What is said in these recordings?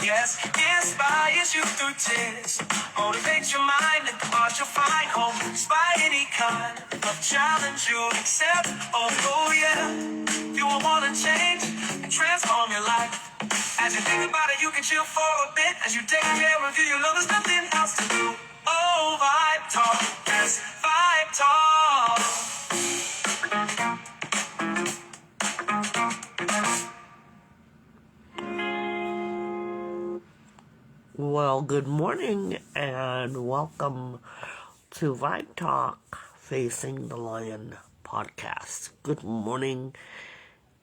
yes, inspires you through tears. Motivates your mind and cause you'll find hope. Despite any kind of challenge you'll accept. Oh yeah, you will want to change and transform your life. As you think about it, you can chill for a bit. As you take care of you, you'll know there's nothing else to do. Oh, Vibe Talk, yes, Vibe Talk. Well, good morning and welcome to Vibe Talk Facing the Lion podcast. Good morning,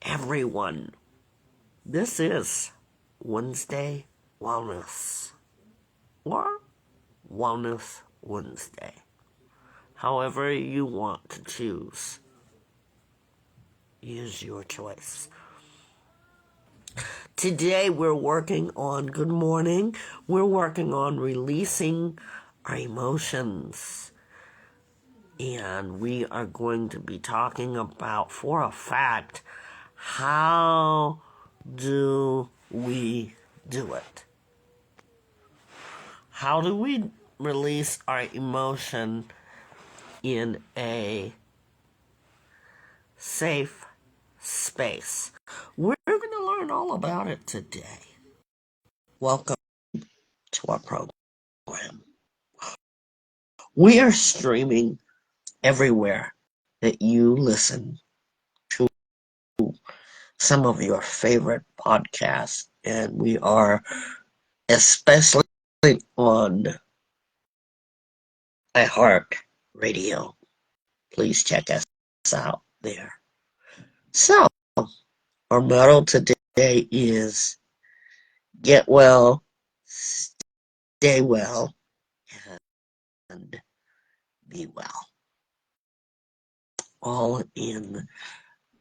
everyone. This is Wednesday Wellness or Wellness Wednesday. However you want to choose, use your choice. Today we're working on, good morning, we're working on releasing our emotions. And we are going to be talking about, for a fact, how do we do it? How do we release our emotion in a safe space? We're going to learn all about it today. Welcome to our program. We are streaming everywhere that you listen to some of your favorite podcasts, and we are especially on iHeartRadio. Please check us out there. So, our motto today is get well, stay well, and be well. All in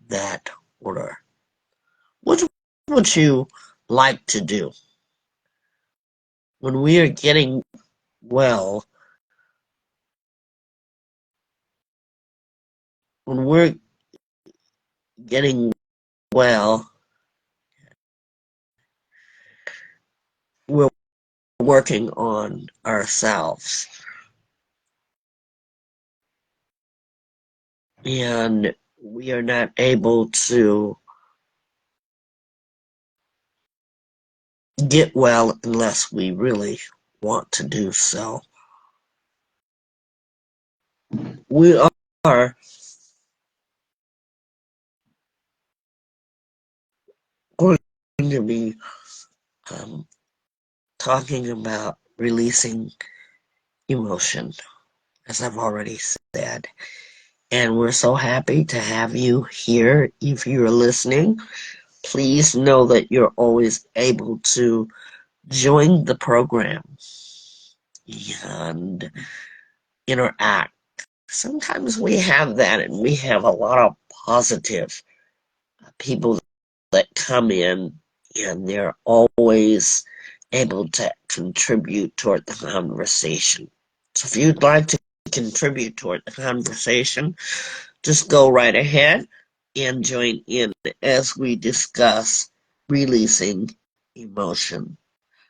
that order. What would you like to do when we are getting well? When we're getting well, we're working on ourselves. And we are not able to get well unless we really want to do so. We are going to be talking about releasing emotion, as I've already said. And we're so happy to have you here. If you're listening, please know that you're always able to join the program and interact. Sometimes we have that, and we have a lot of positive people that come in, and they're always able to contribute toward the conversation. So if you'd like to contribute toward the conversation, just go right ahead and join in as we discuss releasing emotion.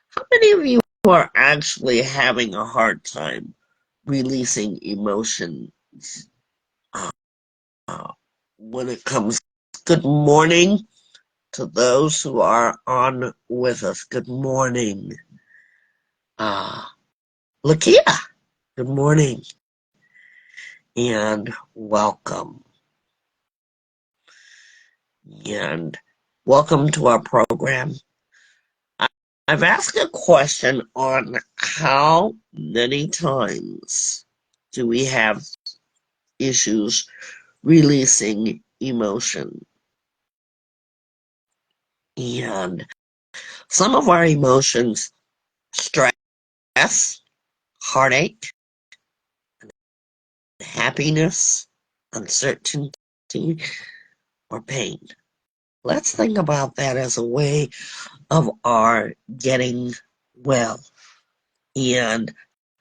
How many of you are actually having a hard time releasing emotions when it comes? Good morning to those who are on with us. Good morning. Lakia, good morning and welcome. And welcome to our program. I've asked a question on how many times do we have issues releasing emotion. And some of our emotions, stress, heartache, happiness, uncertainty, or pain. Let's think about that as a way of our getting well. And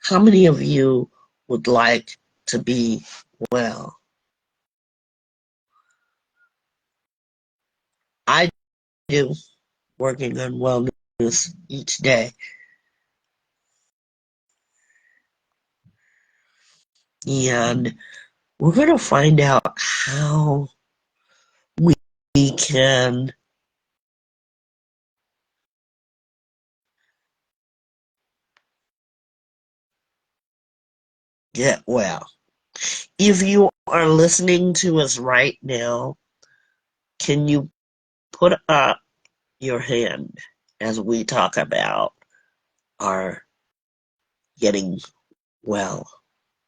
how many of you would like to be well? I do, working on wellness news each day. And we're going to find out how we can get well. If you are listening to us right now, can you put up your hand as we talk about our getting well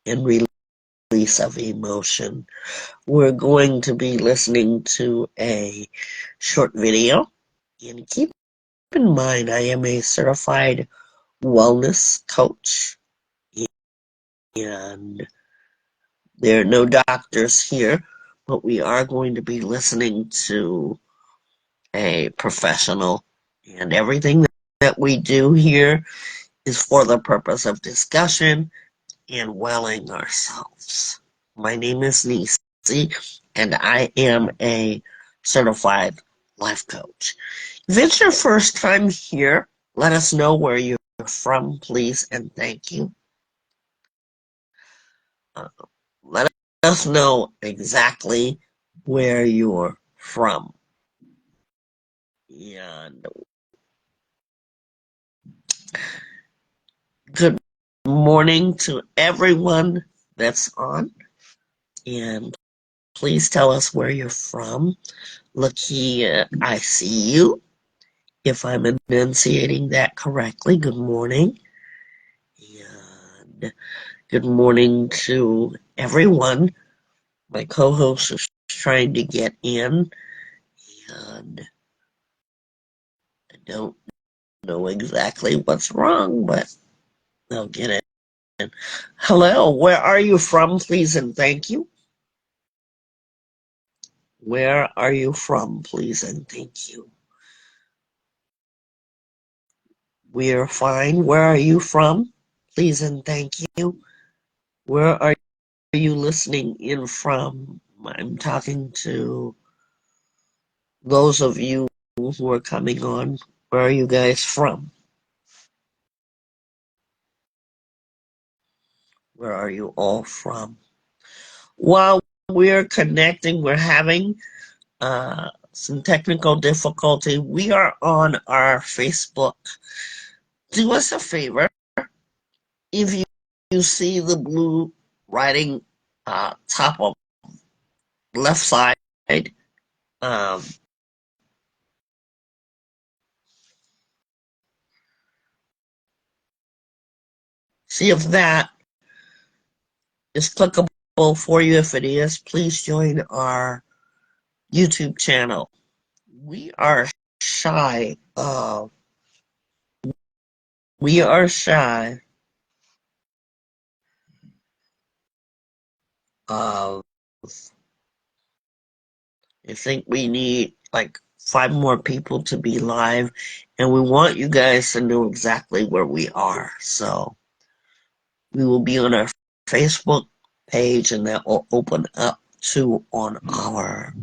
and release of emotion? We're going to be listening to a short video. And keep in mind, I am a certified wellness coach, and there are no doctors here, but we are going to be listening to a professional, and everything that we do here is for the purpose of discussion and welling ourselves. My name is Nisi, and I am a certified life coach. If it's your first time here, let us know where you're from, please, and thank you. Let us know exactly where you're from. And good morning to everyone that's on. And please tell us where you're from. Lakia, I see you. If I'm enunciating that correctly, good morning. And good morning to everyone. My co-host is trying to get in, and I don't know exactly what's wrong, but they'll get it. Hello, where are you from, please and thank you? Where are you from, please and thank you? We're fine. Where are you from? Please and thank you. Where are you listening in from? I'm talking to those of you who are coming on. Where are you guys from? Where are you all from? While we're connecting, we're having some technical difficulty. We are on our Facebook. Do us a favor. If you see the blue writing top of left side, um, see if that is clickable for you. If it is, please join our YouTube channel. We are shy of we are shy of I think we need like 5 more people to be live, and we want you guys to know exactly where we are. So we will be on our Facebook page, and that will open up to on our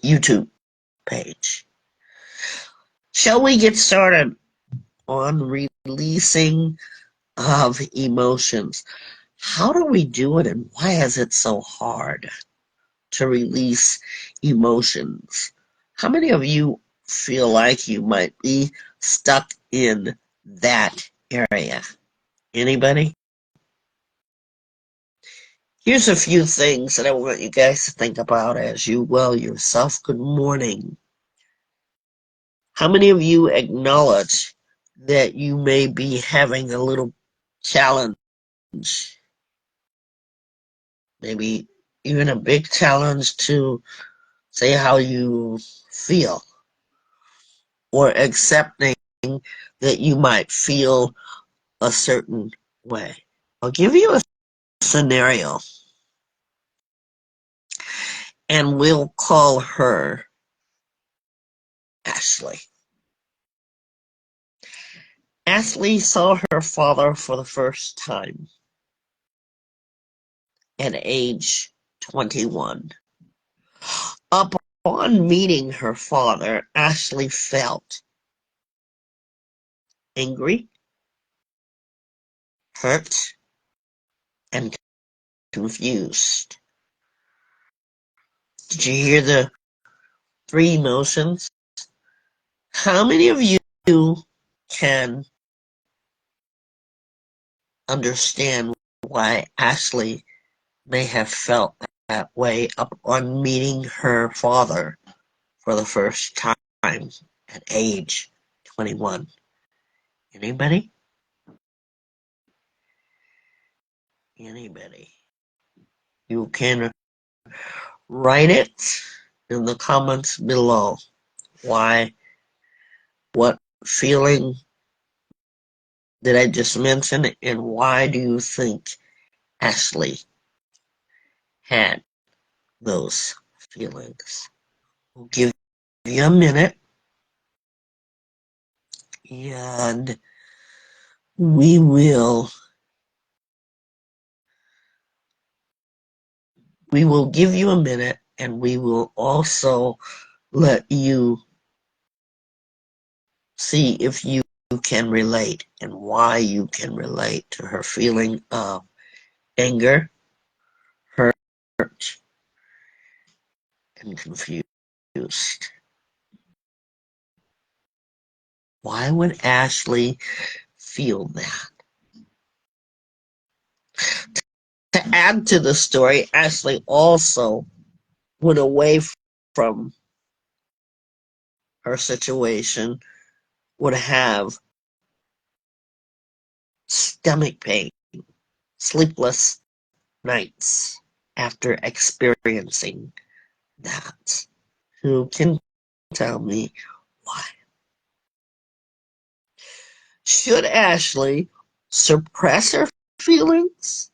YouTube page. Shall we get started on releasing of emotions? How do we do it, and why is it so hard to release emotions? How many of you feel like you might be stuck in that area? Anybody? Here's a few things that I want you guys to think about as you well yourself. Good morning. How many of you acknowledge that you may be having a little challenge? Maybe even a big challenge to say how you feel, or accepting that you might feel a certain way. I'll give you a scenario, and we'll call her Ashley. Ashley saw her father for the first time at age 21. Up upon meeting her father, Ashley felt angry, hurt, and confused. Did you hear the three emotions? How many of you can understand why Ashley may have felt that way upon meeting her father for the first time at age 21? Anybody? Anybody? You can write it in the comments below. Why? What feeling did I just mention? And why do you think Ashley had those feelings? We'll give you a minute and we will give you a minute and we will also let you see if you can relate and why you can relate to her feeling of anger, hurt, and confused. Why would Ashley feel that? To add to the story, Ashley also went away from her situation, would have stomach pain, sleepless nights after experiencing that. Who can tell me why? Should Ashley suppress her feelings,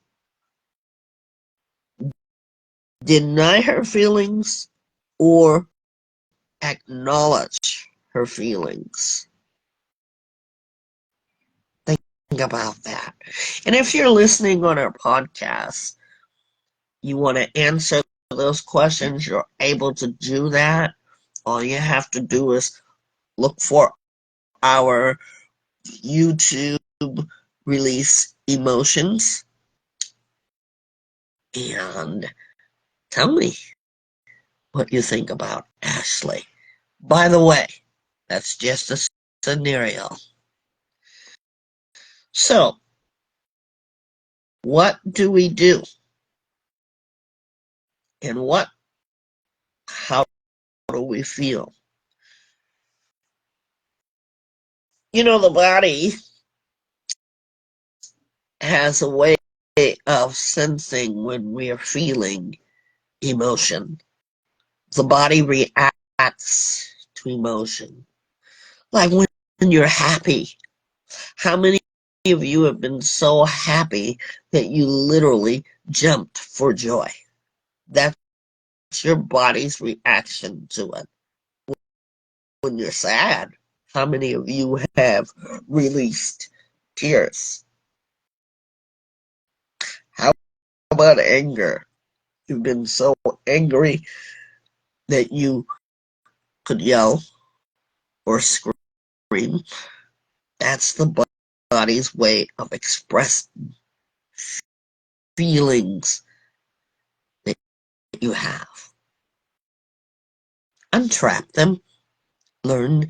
deny her feelings, or acknowledge her feelings? Think about that. And if you're listening on our podcast, you want to answer those questions, you're able to do that. All you have to do is look for our YouTube release emotions and tell me what you think about Ashley. By the way, that's just a scenario. So, what do we do? And how do we feel? You know, the body has a way of sensing when we are feeling emotion. The body reacts to emotion. Like when you're happy. How many of you have been so happy that you literally jumped for joy? That's your body's reaction to it. When you're sad, how many of you have released tears? How about anger? You've been so angry that you could yell or scream. That's the body's way of expressing feelings that you have. Untrap them. Learn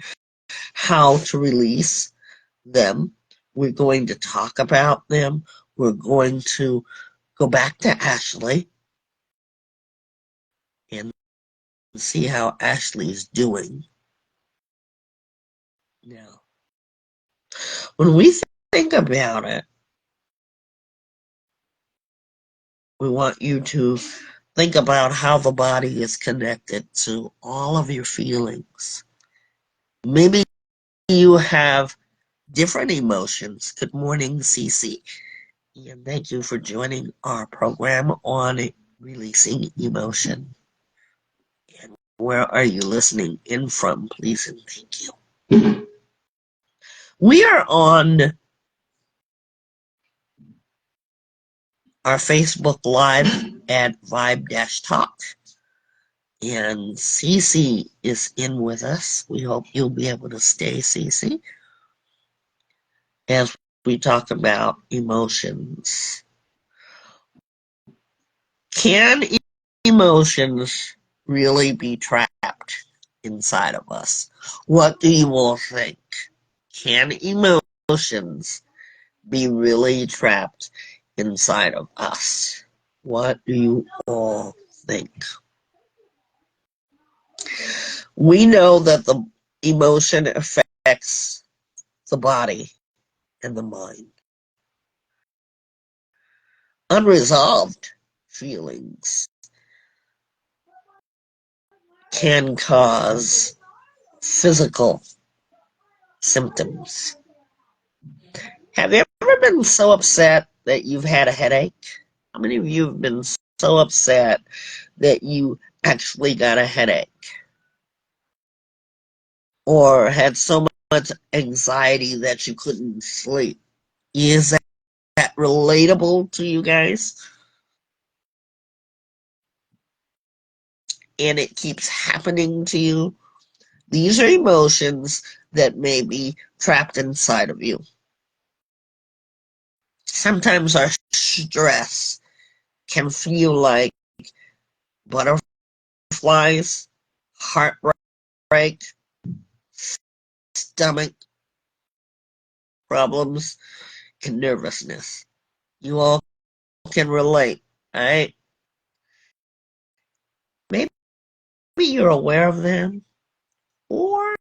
how to release them. We're going to talk about them. We're going to go back to Ashley and see how Ashley's doing now. When we think about it, we want you to think about how the body is connected to all of your feelings. Maybe you have different emotions. Good morning, Cece. And thank you for joining our program on releasing emotion. And where are you listening in from, please and thank you. We are on our Facebook Live at Vibe-Talk. And Cece is in with us. We hope you'll be able to stay, Cece, as we talk about emotions. Can emotions really be trapped inside of us? What do you all think? Can emotions be really trapped inside of us? What do you all think? We know that the emotion affects the body and the mind. Unresolved feelings can cause physical symptoms. Have you ever been so upset that you've had a headache? How many of you have been so upset that you actually got a headache? Or had so much anxiety that you couldn't sleep? Is that relatable to you guys? And it keeps happening to you? These are emotions that may be trapped inside of you. Sometimes our stress can feel like butterflies, heartbreak, stomach problems, and nervousness. You all can relate, right? Maybe you're aware of them, or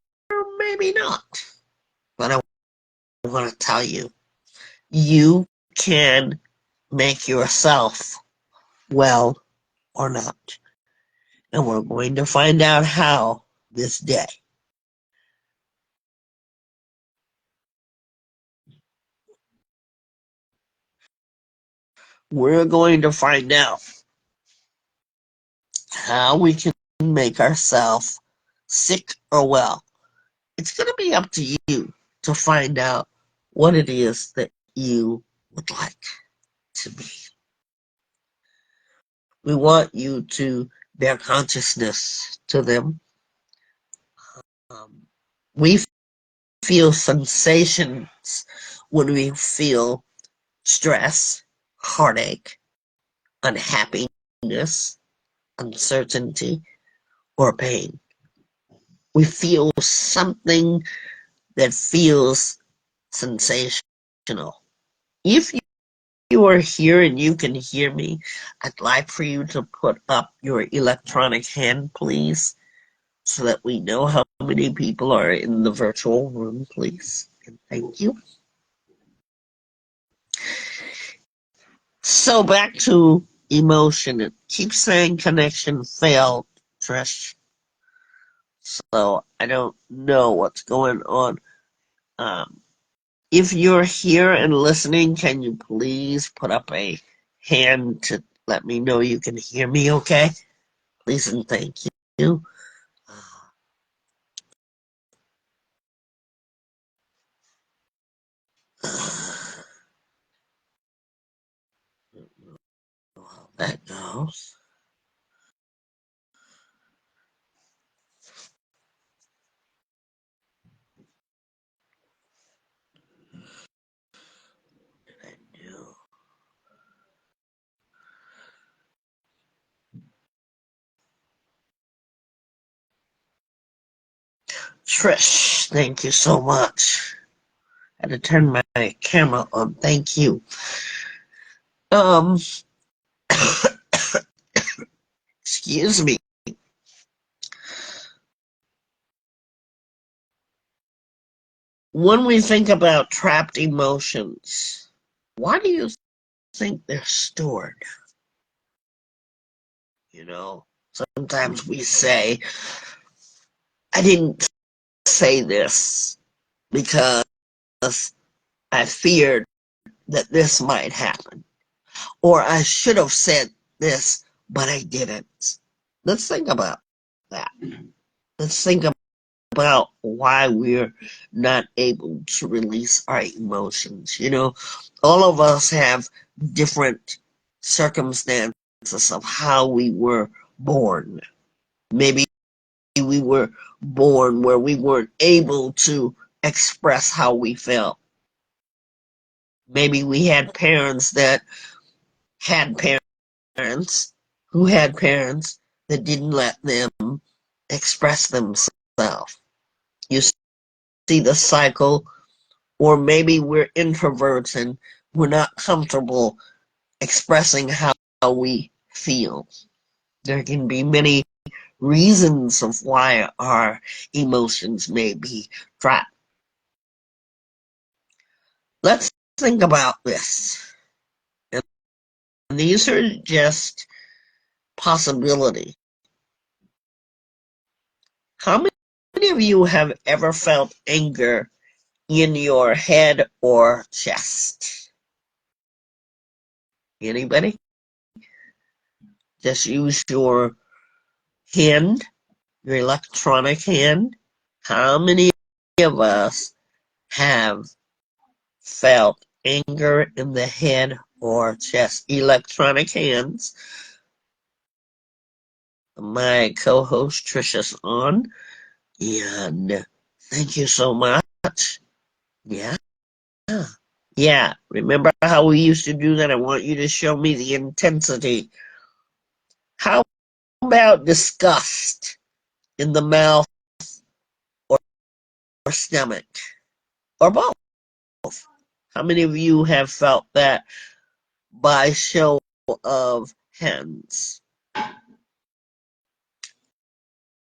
maybe not. But I want to tell you, you can make yourself well or not. And we're going to find out how this day. We're going to find out how we can make ourselves sick or well. It's going to be up to you to find out what it is that you would like to be. We want you to bear consciousness to them. We feel sensations when we feel stress, heartache, unhappiness, uncertainty, or pain. We feel something that feels sensational. If you are here and you can hear me, I'd like for you to put up your electronic hand, please, so that we know how many people are in the virtual room, please. And thank you. So back to emotion. It keeps saying connection failed, Trish. So I don't know what's going on. If you're here and listening, can you please put up a hand to let me know you can hear me okay? Please and thank you. How that goes. Trish, thank you so much. I had to turn my camera on. Thank you. Um, excuse me. When we think about trapped emotions, why do you think they're stored? You know, sometimes we say, I didn't say this because I feared that this might happen. Or I should have said this, but I didn't. Let's think about that. Let's think about why we're not able to release our emotions. You know, all of us have different circumstances of how we were born. Maybe we were born where we weren't able to express how we felt. Maybe we had parents that had parents who had parents that didn't let them express themselves. You see the cycle, or maybe we're introverts and we're not comfortable expressing how we feel. There can be many reasons of why our emotions may be trapped. Let's think about this. And these are just possibilities. How many of you have ever felt anger in your head or chest? Anybody? Just use your hand, your electronic hand. How many of us have felt anger in the head or chest? Electronic hands. My co-host Trisha's on, and thank you so much. Yeah. Yeah, remember how we used to do that? I want you to show me the intensity. How about disgust in the mouth or stomach? Or both? How many of you have felt that by show of hands?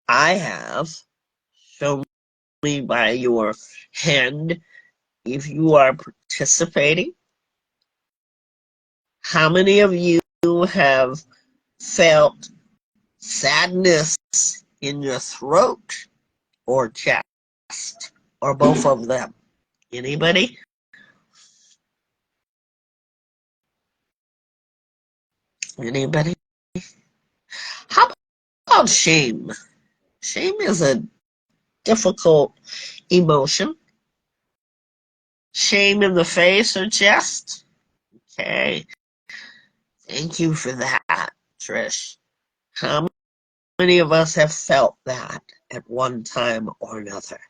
I have. Show me by your hand if you are participating. How many of you have felt sadness in your throat or chest, or both of them? Anybody? Anybody? How about shame? Shame is a difficult emotion. Shame in the face or chest? Okay. Thank you for that, Trish. How many of us have felt that at one time or another?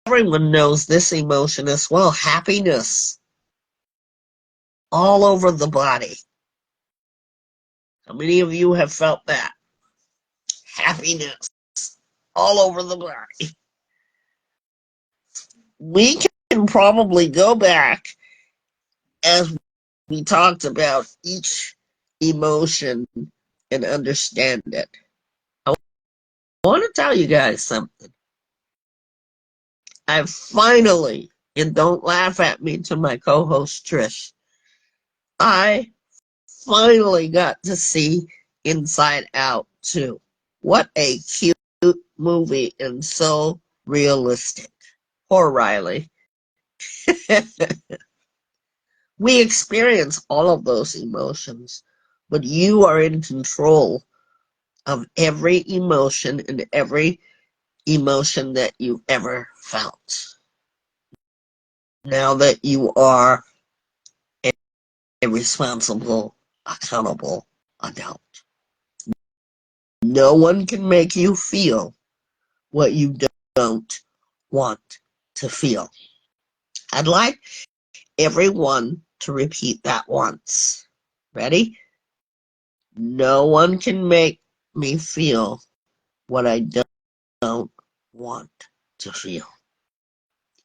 Everyone knows this emotion as well. Happiness. All over the body. How many of you have felt that? Happiness. All over the body. We can probably go back as we talked about each emotion and understand it. I want to tell you guys something. I finally, and don't laugh at me, to my co-host Trish, I finally got to see Inside Out 2. What a cute movie and so realistic. Poor Riley. We experience all of those emotions, but you are in control of every emotion and every emotion that you've ever felt. Now that you are a responsible, accountable adult, no one can make you feel what you don't want to feel. I'd like everyone to repeat that once. Ready? No one can make me feel what I don't want to feel.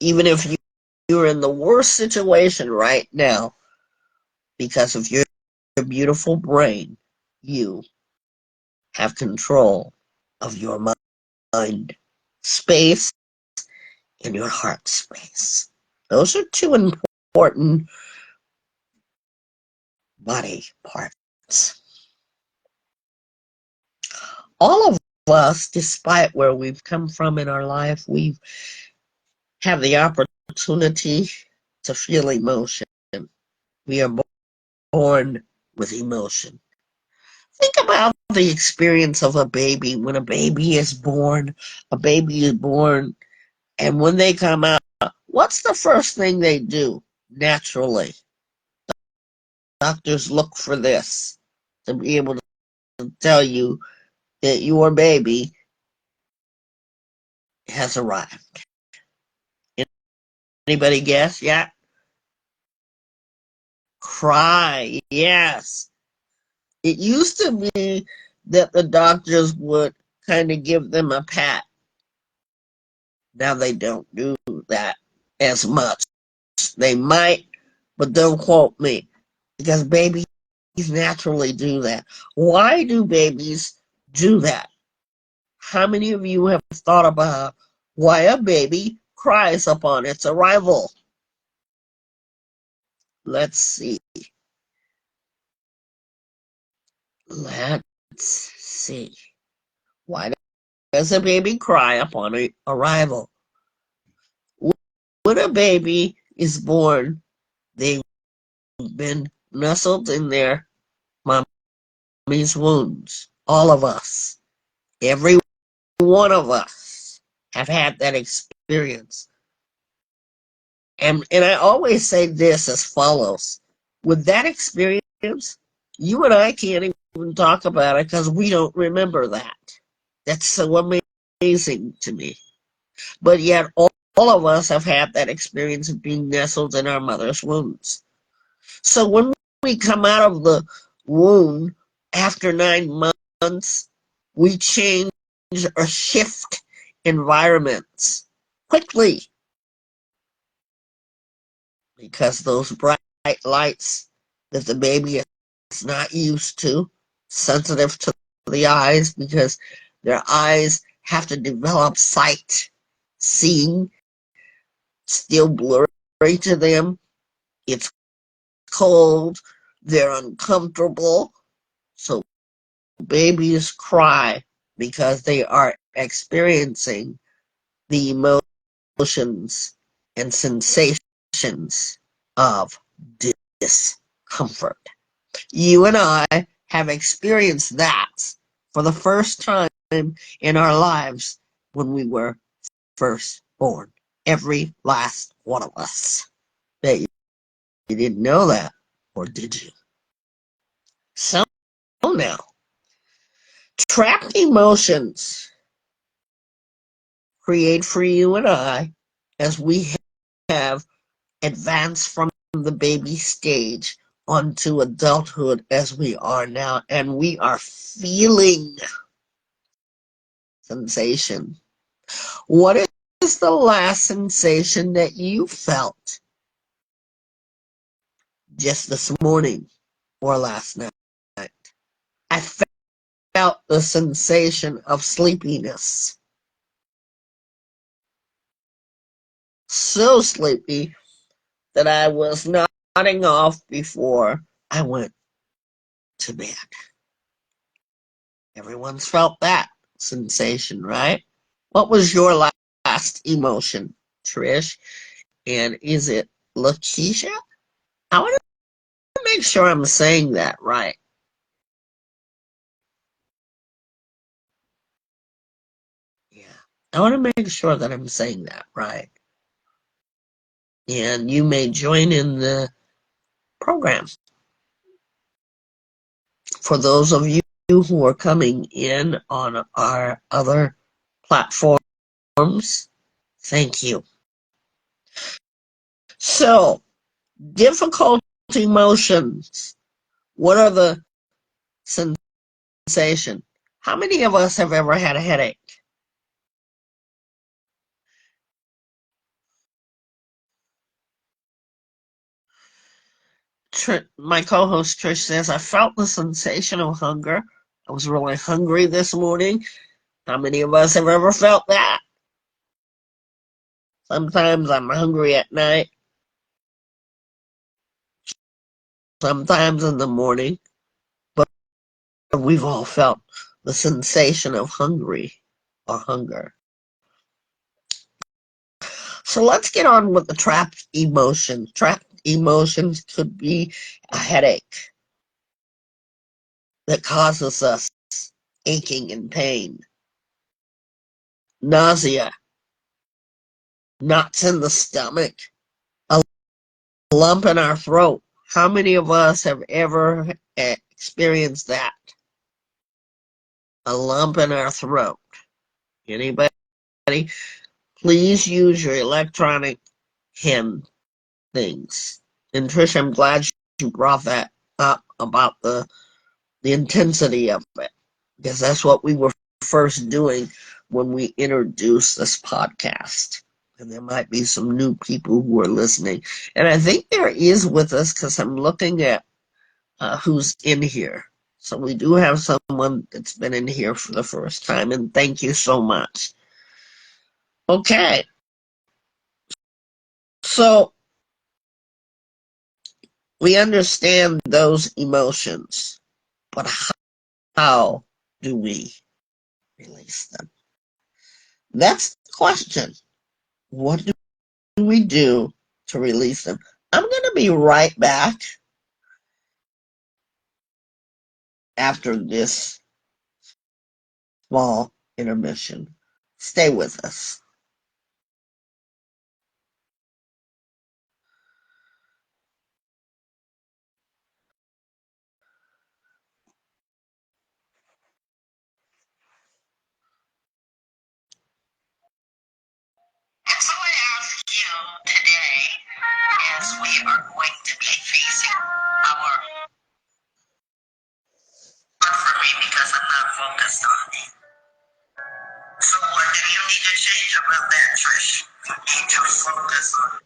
Even if you're in the worst situation right now, because of your beautiful brain, you have control of your mind space and your heart space. Those are two important body parts. All of us, despite where we've come from in our life, we have the opportunity to feel emotion. We are born with emotion. Think about the experience of a baby. When a baby is born, and when they come out, what's the first thing they do naturally? Doctors look for this to be able to tell you that your baby has arrived? Anybody guess yet? Cry, yes. It used to be that the doctors would kind of give them a pat. Now they don't do that as much. They might, but don't quote me, because babies naturally do that. Why do babies do that? How many of you have thought about why a baby cries upon its arrival? Let's see. Let's see. Why does a baby cry upon arrival? When a baby is born, they've been nestled in their mommy's wounds. All of us, every one of us, have had that experience. And I always say this as follows. With that experience, you and I can't even talk about it because we don't remember that. That's so amazing to me. But yet all of us have had that experience of being nestled in our mother's wounds. So when we come out of the womb after 9 months, we change or shift environments quickly, because those bright lights that the baby is not used to, sensitive to the eyes, because their eyes have to develop sight, seeing, still blurry to them. It's cold, they're uncomfortable, so babies cry because they are experiencing the emotions and sensations of discomfort. You and I have experienced that for the first time in our lives when we were first born. Every last one of us. Bet you didn't know that, or did you? So now, trapped emotions create for you and I, as we have advanced from the baby stage onto adulthood as we are now, and we are feeling sensation. What is the last sensation that you felt just this morning or last night? I felt the sensation of sleepiness. So sleepy that I was nodding off before I went to bed. Everyone's felt that sensation, right? What was your last emotion, Trish? And is it Lakeisha? I want to make sure I'm saying that right. Yeah. I want to make sure that I'm saying that right. And you may join in the program. For those of you who are coming in on our other platforms, thank you. So, difficult emotions. What are the sensations? How many of us have ever had a headache? My co-host Trish says, I felt the sensation of hunger. I was really hungry this morning. How many of us have ever felt that? Sometimes I'm hungry at night, sometimes in the morning, but we've all felt the sensation of hungry or hunger. So let's get on with the trapped emotions. Trapped emotions could be a headache that causes us aching and pain, nausea, knots in the stomach, a lump in our throat. How many of us have ever experienced that? a lump in our throat. Anybody? Please use your electronic hand things. And Trish, I'm glad you brought that up about the intensity of it, because that's what we were first doing when we introduced this podcast. And there might be some new people who are listening. And I think there is with us, because I'm looking at who's in here. So we do have someone that's been in here for the first time, and thank you so much. Okay. So we understand those emotions, but how do we release them? That's the question. What do we do to release them? I'm going to be right back after this small intermission. Stay with us. And so I ask you today, as we are going to be facing our for me because I'm not focused on it. So what do you need to change about that, Trish? You need to focus on it.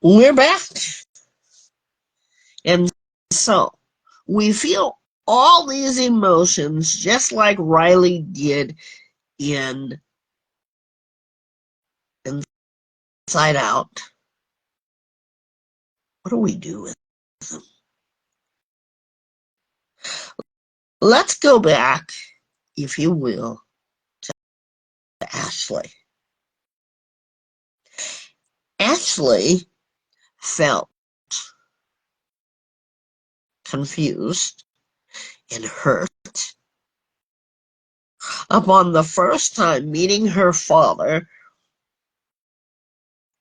We're back. And so we feel all these emotions just like Riley did in Inside Out. What do we do with them? Let's go back, if you will, to Ashley. Ashley felt confused and hurt upon the first time meeting her father,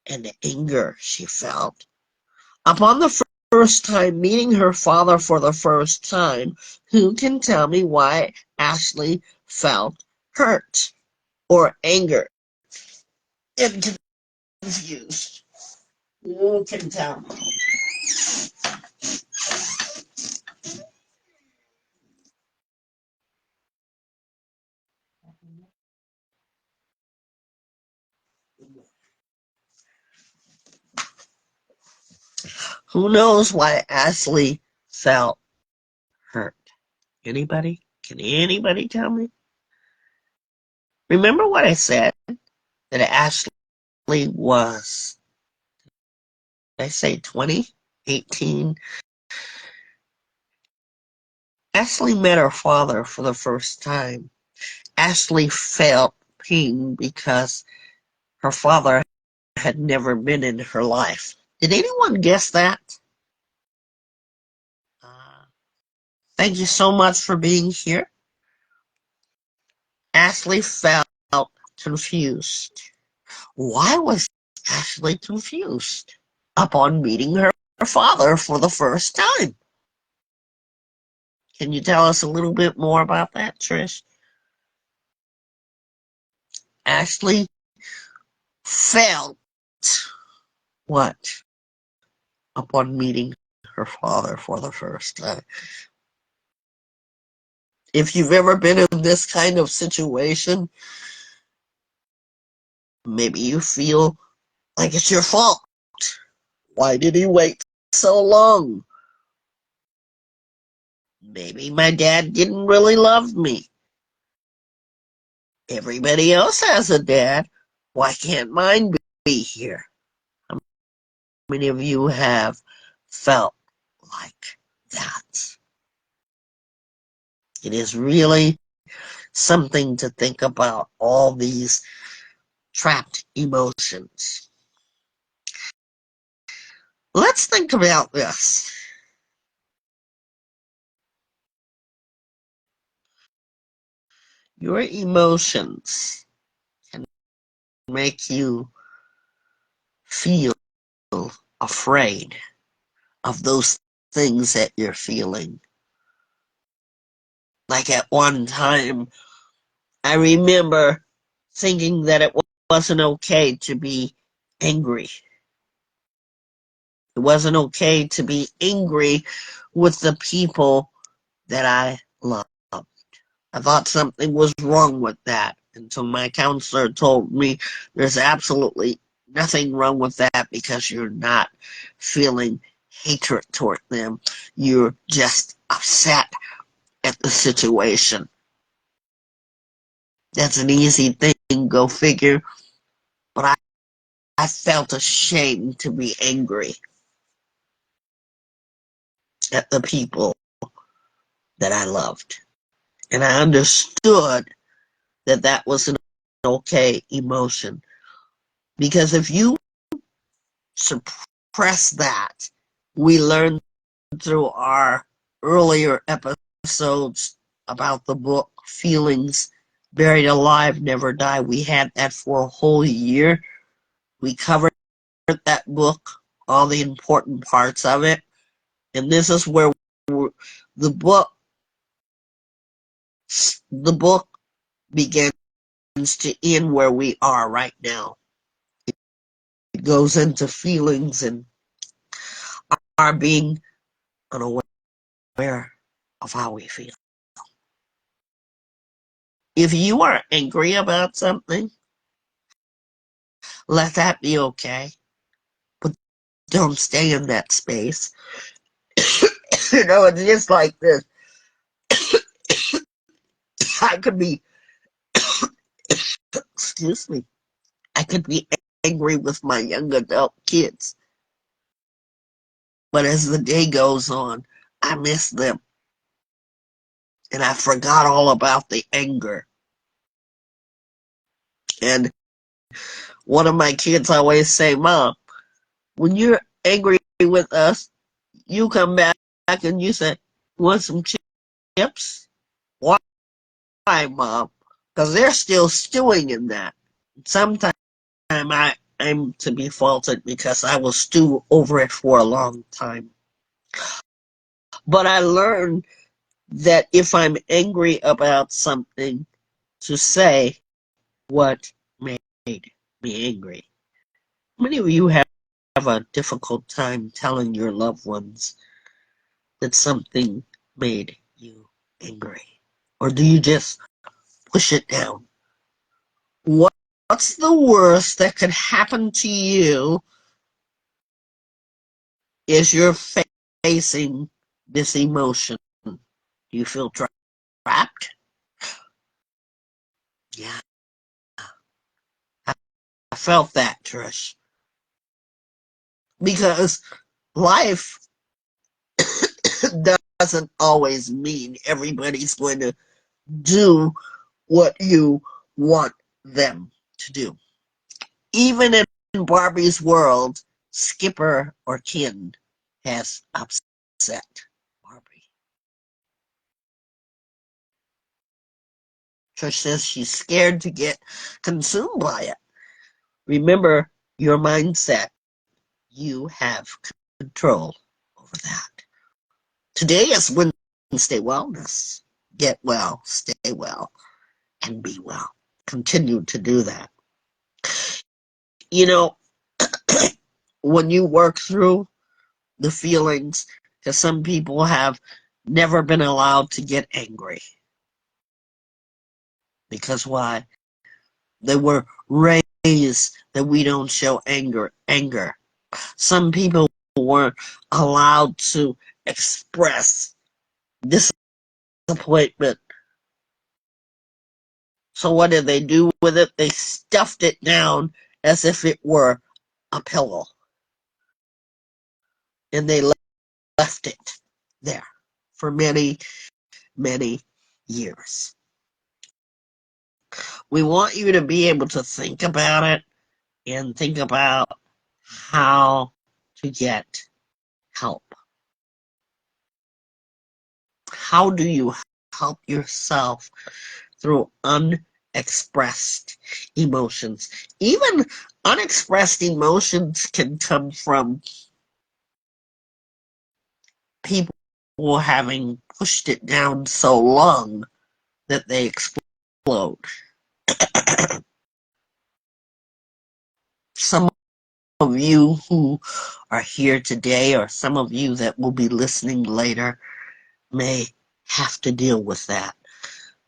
and the anger she felt upon the first time meeting her father for the first time. Who can tell me why Ashley felt hurt or anger and confused? Who can tell me? Who knows why Ashley felt hurt? Anybody? Can anybody tell me? Remember what I said? That Ashley was, did I say 20? 18? Ashley met her father for the first time. Ashley felt pain because her father had never been in her life. Did anyone guess that? Thank you so much for being here. Ashley felt confused. Why was Ashley confused upon meeting her father for the first time? Can you tell us a little bit more about that, Trish? Ashley felt what upon meeting her father for the first time? If you've ever been in this kind of situation, maybe you feel like it's your fault. Why did he wait so long? Maybe my dad didn't really love me. Everybody else has a dad. Why can't mine be here? How many of you have felt like that? It is really something to think about, all these trapped emotions. Let's think about this. Your emotions can make you feel afraid of those things that you're feeling. Like at one time, I remember thinking that it wasn't okay to be angry. It wasn't okay to be angry with the people that I love. I thought something was wrong with that until my counselor told me there's absolutely nothing wrong with that because you're not feeling hatred toward them. You're just upset at the situation. That's an easy thing, go figure. But I felt ashamed to be angry at the people that I loved. And I understood that that was an okay emotion. Because if you suppress that, we learned through our earlier episodes about the book Feelings Buried Alive, Never Die. We had that for a whole year. We covered that book, all the important parts of it. And this is where the book the book begins to end where we are right now. It goes into feelings and our being unaware of how we feel. If you are angry about something, let that be okay. But don't stay in that space. It's just like this. I could be, excuse me, I could be angry with my young adult kids. But as the day goes on, I miss them. And I forgot all about the anger. And one of my kids always say, Mom, when you're angry with us, you come back and you say, want some chips? Why, Mom? Because they're still stewing in that. Sometimes I'm to be faulted because I will stew over it for a long time. But I learned that if I'm angry about something, to say what made me angry. Many of you have a difficult time telling your loved ones that something made you angry? Or do you just push it down? What's the worst that could happen to you is you're facing this emotion? Do you feel trapped? Yeah, I felt that, Trish. Because life doesn't always mean everybody's going to do what you want them to do. Even in Barbie's world, Skipper or Ken has upset Barbie. Trish says she's scared to get consumed by it. Remember your mindset. You have control over that. Today is Wednesday Wellness. Get well, stay well, and be well. Continue to do that. You know, when you work through the feelings, because some people have never been allowed to get angry. Because why? They were raised that we don't show anger. Some people weren't allowed to express disappointment. So what did they do with it? They stuffed it down as if it were a pillow. And they left it there for many, many years. We want you to be able to think about it and think about how to get help. How do you help yourself through unexpressed emotions. Even unexpressed emotions can come from people having pushed it down so long that they explode. Some of you who are here today, or some of you that will be listening later, may have to deal with that.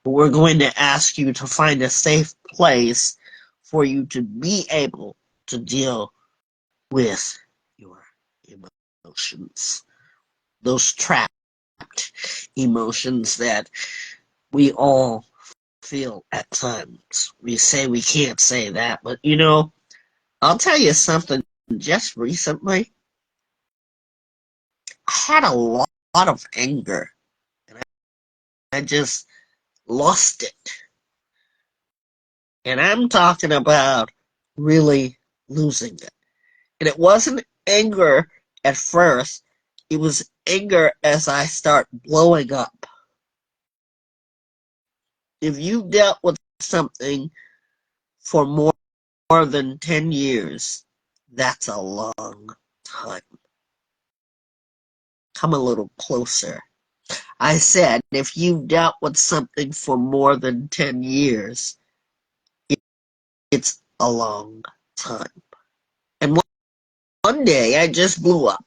But we're going to ask you to find a safe place for you to be able to deal with your emotions. Those trapped emotions that we all feel at times. We say we can't say that, but I'll tell you something. Just recently, I had a lot of anger, and I just lost it. And I'm talking about really losing it. And it wasn't anger at first. It was anger as I start blowing up. If you dealt with something for more than 10 years, that's a long time. Come a little closer. I said, if you've dealt with something for more than 10 years, it's a long time. And one day I just blew up.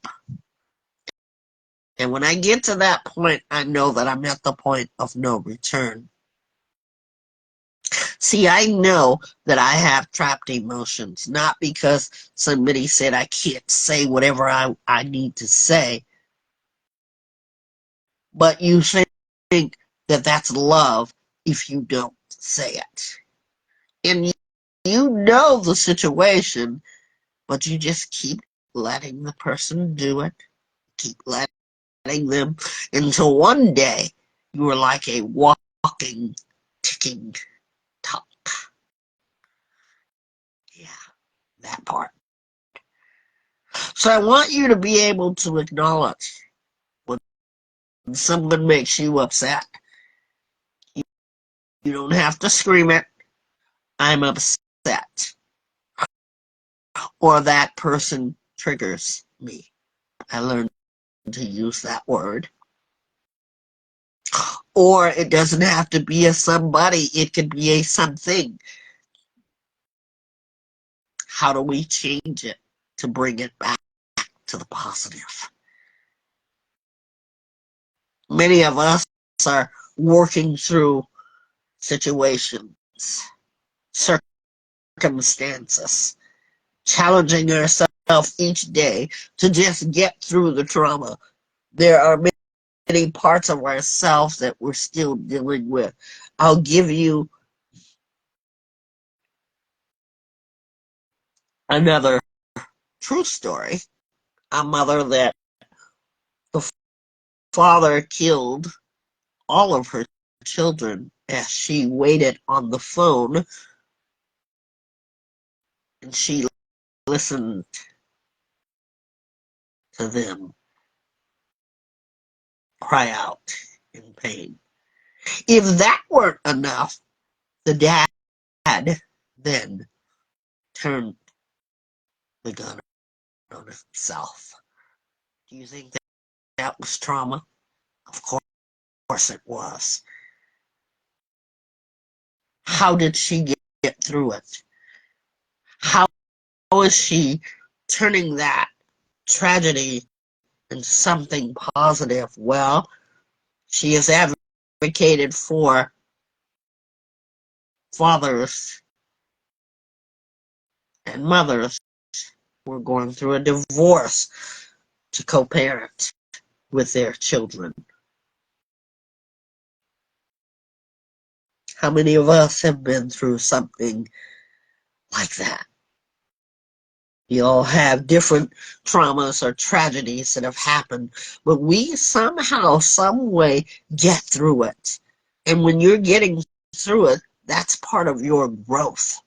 And when I get to that point, I know that I'm at the point of no return. See, I know that I have trapped emotions, not because somebody said I can't say whatever I need to say, but you think that that's love if you don't say it. And you know the situation, but you just keep letting the person do it, keep letting them, until one day you are like a walking, ticking clock. Yeah, that part. So I want you to be able to acknowledge when someone makes you upset. You don't have to scream it, I'm upset, or that person triggers me. I learned to use that word. Or it doesn't have to be a somebody, it could be a something. How do we change it to bring it back to the positive? Many of us are working through situations, circumstances, challenging ourselves each day to just get through the trauma. There are many parts of ourselves that we're still dealing with. I'll give you another true story. A mother that the father killed all of her children as she waited on the phone and she listened to them cry out in pain. If that weren't enough, the dad then turned the gun on himself. Do you think that was trauma? Of course it was. How did she get through it? How is she turning that tragedy into something positive? Well, she has advocated for fathers and mothers who are going through a divorce to co-parent with their children. How many of us have been through something like that? We all have different traumas or tragedies that have happened, but we somehow, some way get through it. And when you're getting through it, that's part of your growth.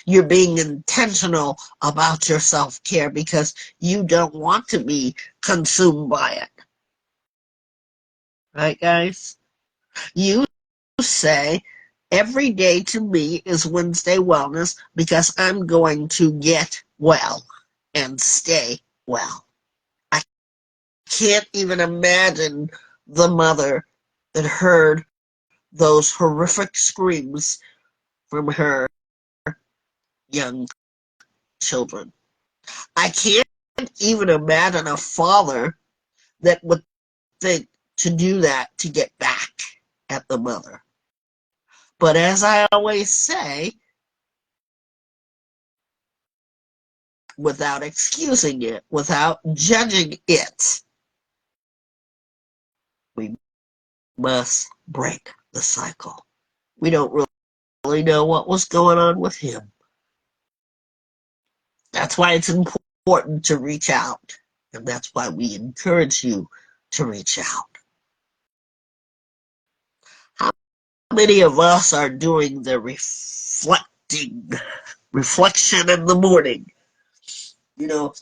You're being intentional about your self-care because you don't want to be consumed by it. Right, guys? You say every day to me is Wednesday Wellness because I'm going to get well and stay well. I can't even imagine the mother that heard those horrific screams from her young children. I can't even imagine a father that would think to do that to get back at the mother. But as I always say, without excusing it, without judging it, we must break the cycle. We don't really know what was going on with him. That's why it's important to reach out. And that's why we encourage you to reach out. How many of us are doing the reflection in the morning? You know,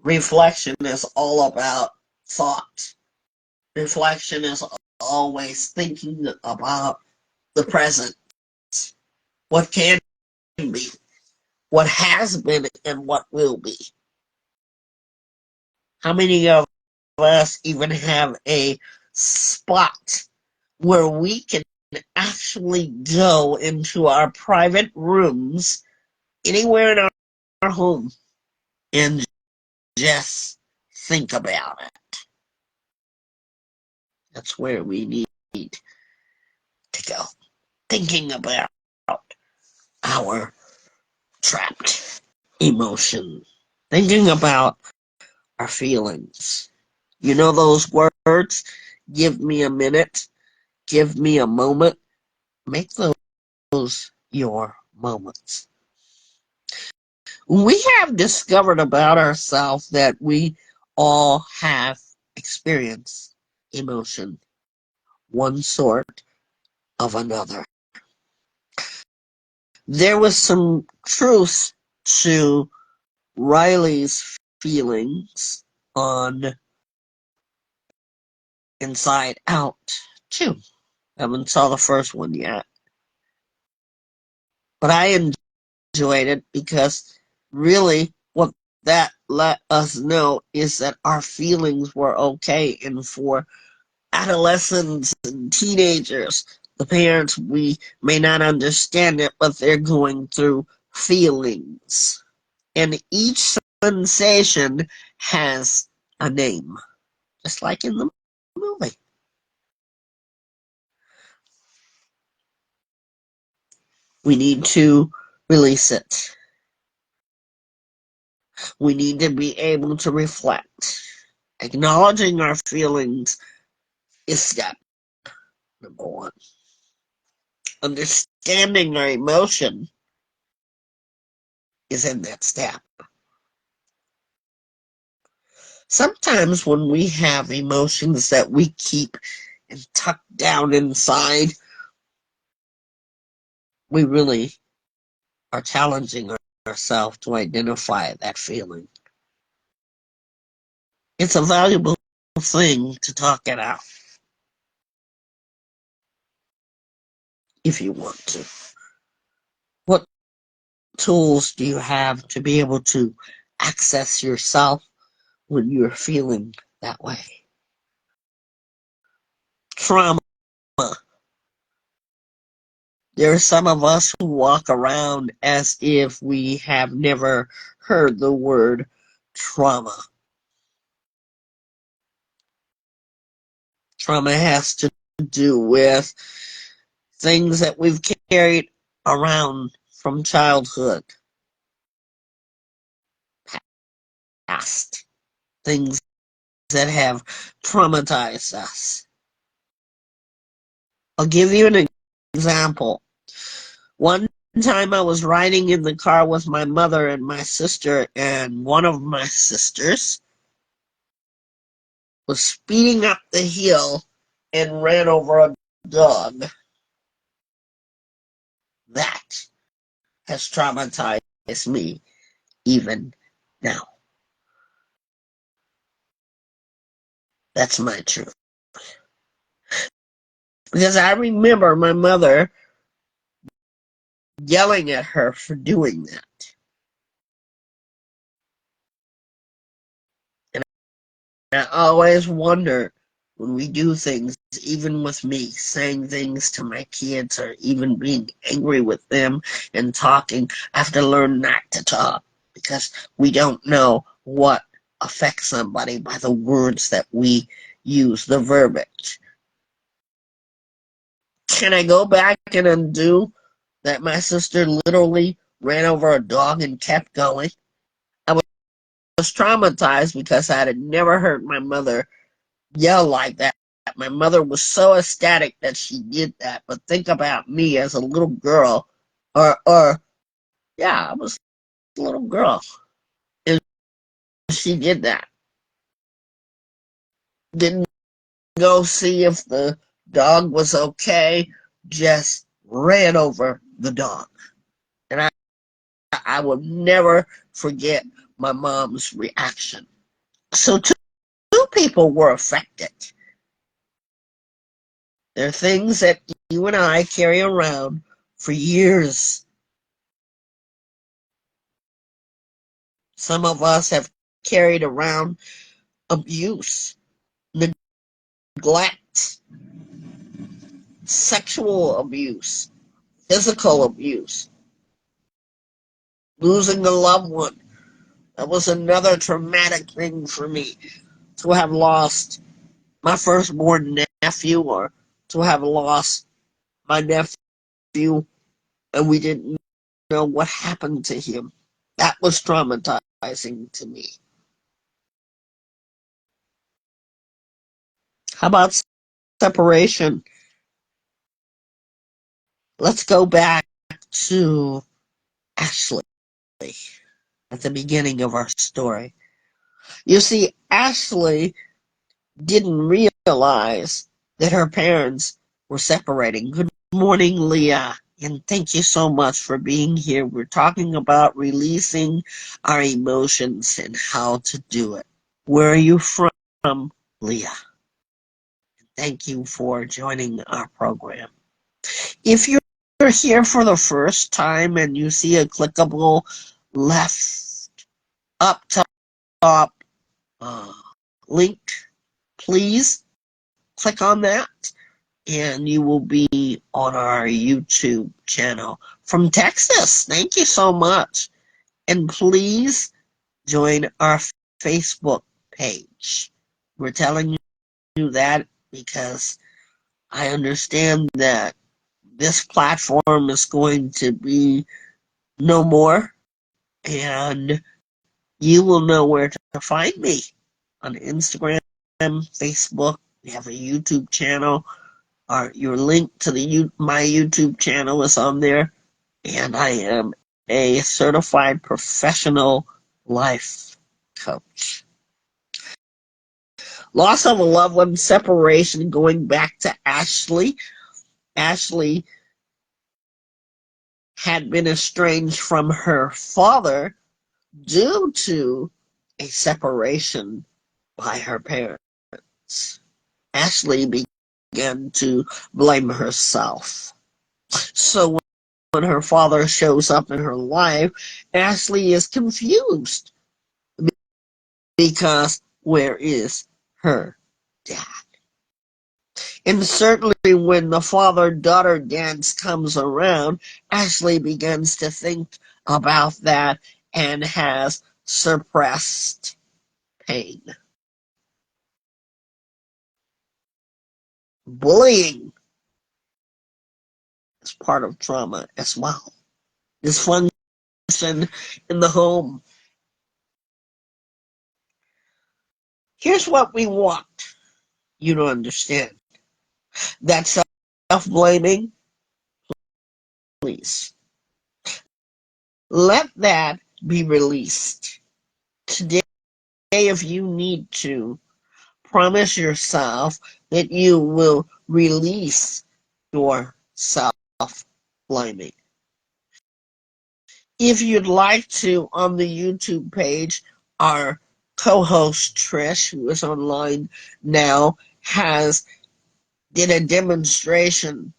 reflection is all about thought. Reflection is always thinking about the present, what can be, what has been, and what will be. How many of us even have a spot where we can actually go into our private rooms anywhere in our home and just think about it? That's where we need to go. Thinking about our trapped emotion. Thinking about our feelings. You know those words? Give me a minute. Give me a moment. Make those your moments. We have discovered about ourselves that we all have experienced emotion, one sort of another. There was some truth to Riley's feelings on Inside Out too. Haven't saw the first one yet, but I enjoyed it because really what that let us know is that our feelings were okay, and for adolescents and teenagers, the parents, we may not understand it, but they're going through feelings, and each sensation has a name, just like in the movie. We need to release it. We need to be able to reflect. Acknowledging our feelings is step number one. Understanding our emotion is in that step. Sometimes when we have emotions that we keep and tuck down inside, we really are challenging ourselves to identify that feeling. It's a valuable thing to talk it out if you want to. What tools do you have to be able to access yourself when you're feeling that way? Trauma. There are some of us who walk around as if we have never heard the word trauma. Trauma has to do with things that we've carried around from childhood, past, things that have traumatized us. I'll give you an example. One time I was riding in the car with my mother and my sister, and one of my sisters was speeding up the hill and ran over a dog. That has traumatized me even now. That's my truth. Because I remember my mother yelling at her for doing that. And I always wonder when we do things, even with me, saying things to my kids or even being angry with them and talking, I have to learn not to talk because we don't know what affects somebody by the words that we use, the verbiage. Can I go back and undo that my sister literally ran over a dog and kept going? I was traumatized because I had never heard my mother yell like that. My mother was so ecstatic that she did that. But think about me as a little girl, or yeah, I was a little girl, and she did that. Didn't go see if the dog was okay. Just ran over the dog, and I will never forget my mom's reaction. So two people were affected. There are things that you and I carry around for years. Some of us have carried around abuse, neglect, sexual abuse, physical abuse, losing a loved one. That was another traumatic thing for me, to have lost my firstborn nephew, or to have lost my nephew and we didn't know what happened to him. That was traumatizing to me. How about separation? Let's go back to Ashley at the beginning of our story. You see, Ashley didn't realize that her parents were separating. Good morning, Leah, and thank you so much for being here. We're talking about releasing our emotions and how to do it. Where are you from, Leah? Thank you for joining our program. If you're here for the first time and you see a clickable left up top uh, link, please click on that and you will be on our YouTube channel from Texas. Thank you so much. And please join our Facebook page. We're telling you that because I understand that this platform is going to be no more, and you will know where to find me on Instagram, Facebook. We have a YouTube channel. Your link to my YouTube channel is on there, and I am a certified professional life coach. Loss of a loved one, separation, going back to Ashley. Ashley had been estranged from her father due to a separation by her parents. Ashley began to blame herself. So when her father shows up in her life, Ashley is confused because where is her dad? And certainly when the father-daughter dance comes around, Ashley begins to think about that and has suppressed pain. Bullying is part of trauma as well. Dysfunction in the home. Here's what we want you to understand. That self-blaming, please. Let that be released. Today, if you need to, promise yourself that you will release your self-blaming. If you'd like to, on the YouTube page, our co-host Trish, who is online now, has did a demonstration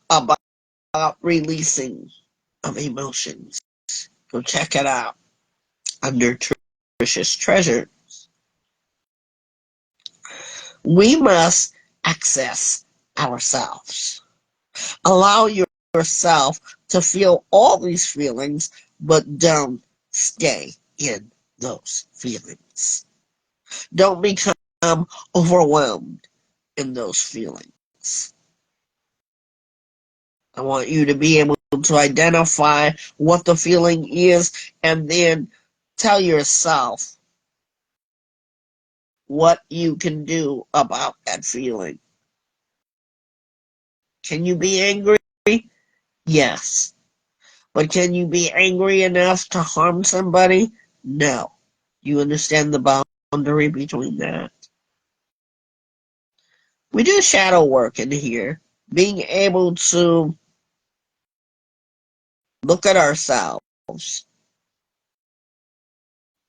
about releasing of emotions. Go check it out under Trish's Treasure. We must access ourselves. Allow yourself to feel all these feelings, but don't stay in those feelings. Don't become overwhelmed in those feelings. I want you to be able to identify what the feeling is and then tell yourself what you can do about that feeling. Can you be angry? Yes. But can you be angry enough to harm somebody? No. You understand the boundary between that? We do shadow work in here. Being able to look at ourselves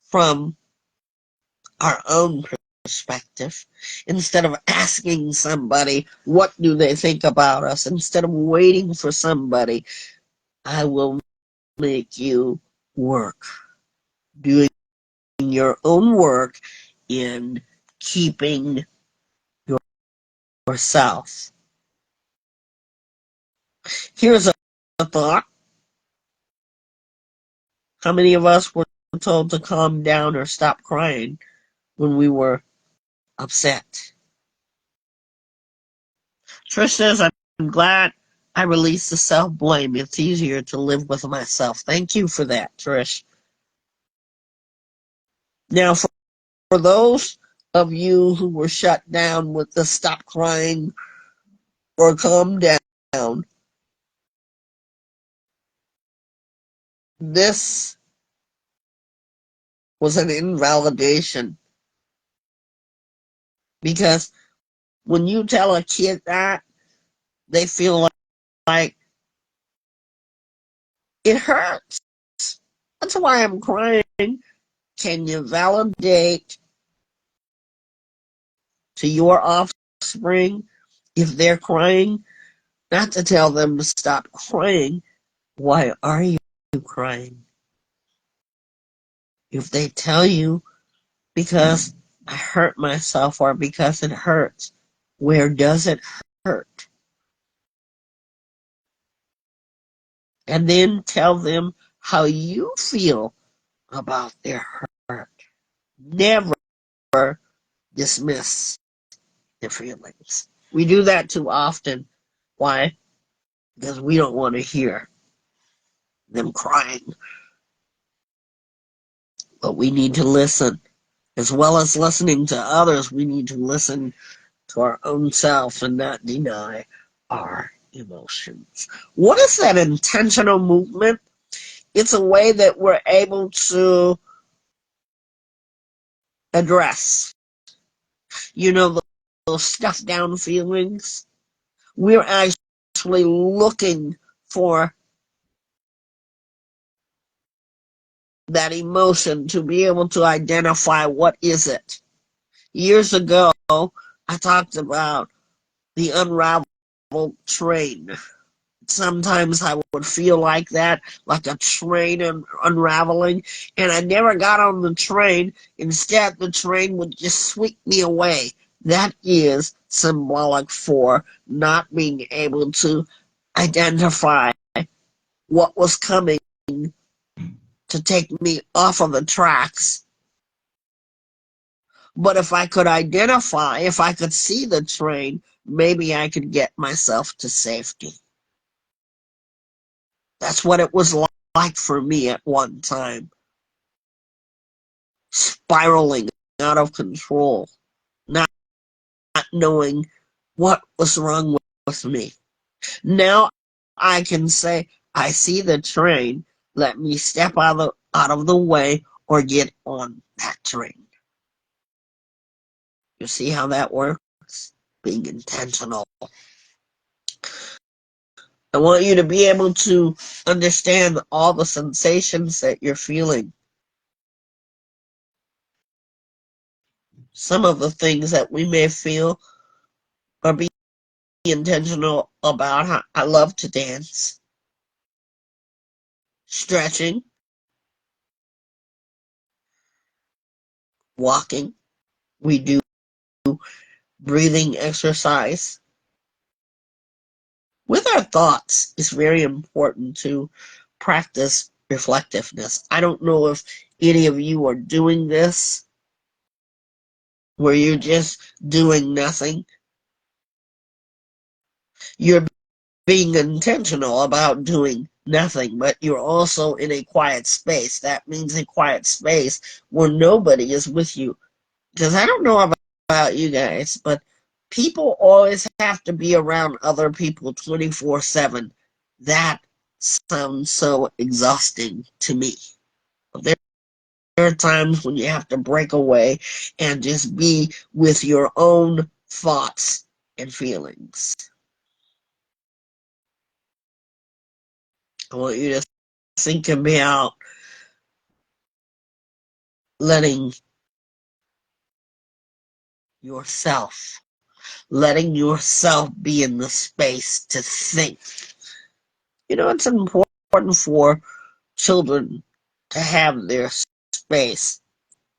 from our own perspective instead of asking somebody what do they think about us, instead of waiting for somebody. I will make you work, doing your own work in keeping yourself. Here's a thought. How many of us were told to calm down or stop crying when we were upset? Trish says, I'm glad I released the self-blame. It's easier to live with myself. Thank you for that, Trish. Now, for those of you who were shut down with the stop crying or calm down, this was an invalidation, because when you tell a kid that, they feel like it hurts. That's why I'm crying. Can you validate to your offspring if they're crying? Not to tell them to stop crying. Why are you crying? If they tell you because I hurt myself or because it hurts, where does it hurt? And then tell them how you feel about their hurt. Never dismiss their feelings. We do that too often. Why? Because we don't want to hear them crying. But we need to listen. As well as listening to others, we need to listen to our own self and not deny our emotions. What is that intentional movement? It's a way that we're able to address, those stuffed down feelings. We're actually looking for that emotion to be able to identify what is it. Years ago, I talked about the unraveled train. Sometimes I would feel like that, like a train unraveling, and I never got on the train. Instead, the train would just sweep me away. That is symbolic for not being able to identify what was coming to take me off of the tracks. But if I could identify, if I could see the train, maybe I could get myself to safety. That's what it was like for me at one time. Spiraling out of control, not knowing what was wrong with me. Now I can say, I see the train, let me step out of the way or get on that train. You see how that works? Being intentional. I want you to be able to understand all the sensations that you're feeling. some of the things that we may feel, or be intentional about. How I love to dance, stretching, walking. We do breathing exercise. With our thoughts, it's very important to practice reflectiveness. I don't know if any of you are doing this, where you're just doing nothing. You're being intentional about doing nothing, but you're also in a quiet space. That means a quiet space where nobody is with you. Because I don't know about you guys, but people always have to be around other people 24/7. That sounds so exhausting to me. There are times when you have to break away and just be with your own thoughts and feelings. I want you to think about letting yourself, letting yourself be in the space to think. You know, it's important for children to have their space.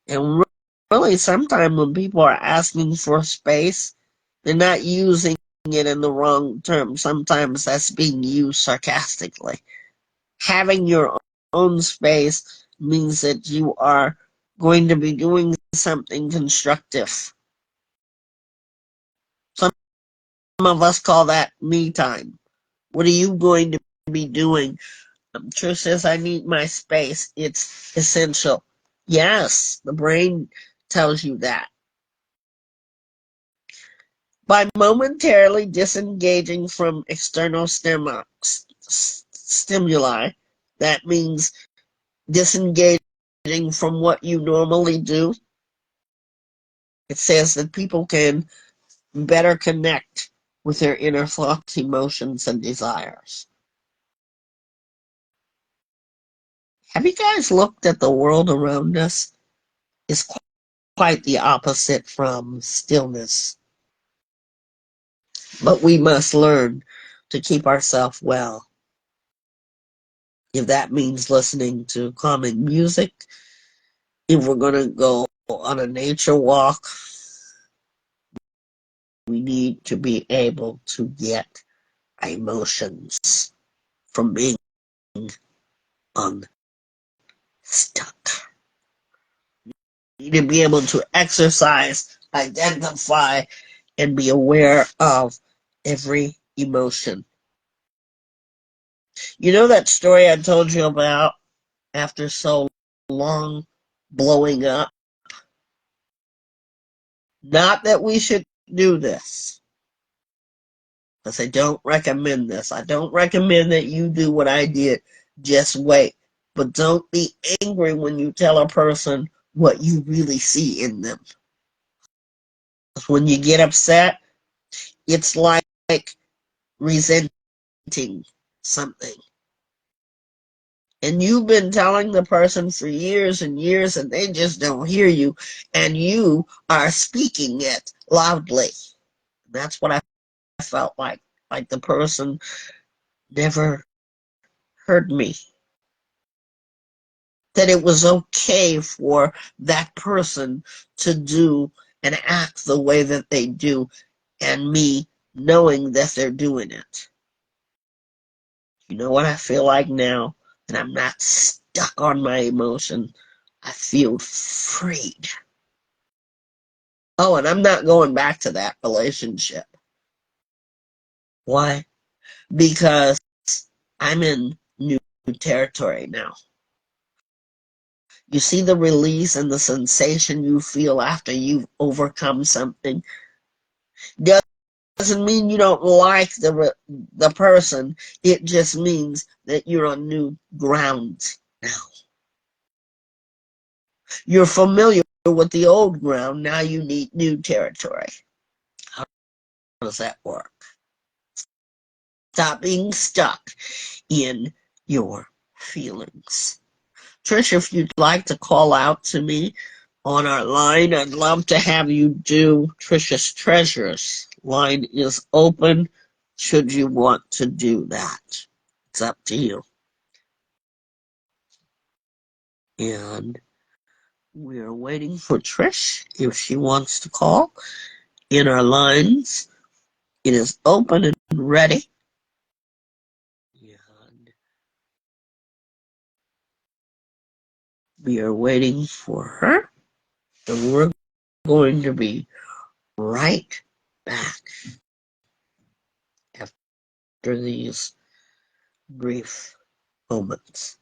And really, sometimes when people are asking for space, they're not using it in the wrong term. Sometimes that's being used sarcastically. Having your own space means that you are going to be doing something constructive. Some of us call that me time. What are you going to be doing? Trish says, I need my space. It's essential. Yes, the brain tells you that. By momentarily disengaging from external stimuli, that means disengaging from what you normally do. It says that people can better connect with their inner thoughts, emotions, and desires. Have you guys looked at the world around us? It's quite the opposite from stillness. But we must learn to keep ourselves well. If that means listening to calming music, if we're going to go on a nature walk, we need to be able to get our emotions from being unstuck. We need to be able to exercise, identify, and be aware of every emotion. You know that story I told you about after so long blowing up? Not that we should do this, because I don't recommend this. I don't recommend that you do what I did. Just wait. But don't be angry when you tell a person what you really see in them. Because when you get upset, it's like resenting something. And you've been telling the person for years and years, and they just don't hear you, and you are speaking it loudly. That's what I felt like the person never heard me. That it was okay for that person to do and act the way that they do, and me knowing that they're doing it. You know what I feel like now? And I'm not stuck on my emotion. I feel freed. Oh, and I'm not going back to that relationship. Why? Because I'm in new territory now. You see the release and the sensation you feel after you've overcome something. Doesn't mean you don't like the person. It just means that you're on new ground now. You're familiar with the old ground. Now you need new territory. How does that work? Stop being stuck in your feelings. Trish, if you'd like to call out to me, on our line. I'd love to have you do Trisha's Treasures. Line is open should you want to do that. It's up to you. And we are waiting for Trish if she wants to call. In our lines, it is open and ready. And we are waiting for her. And we're going to be right back after these brief moments.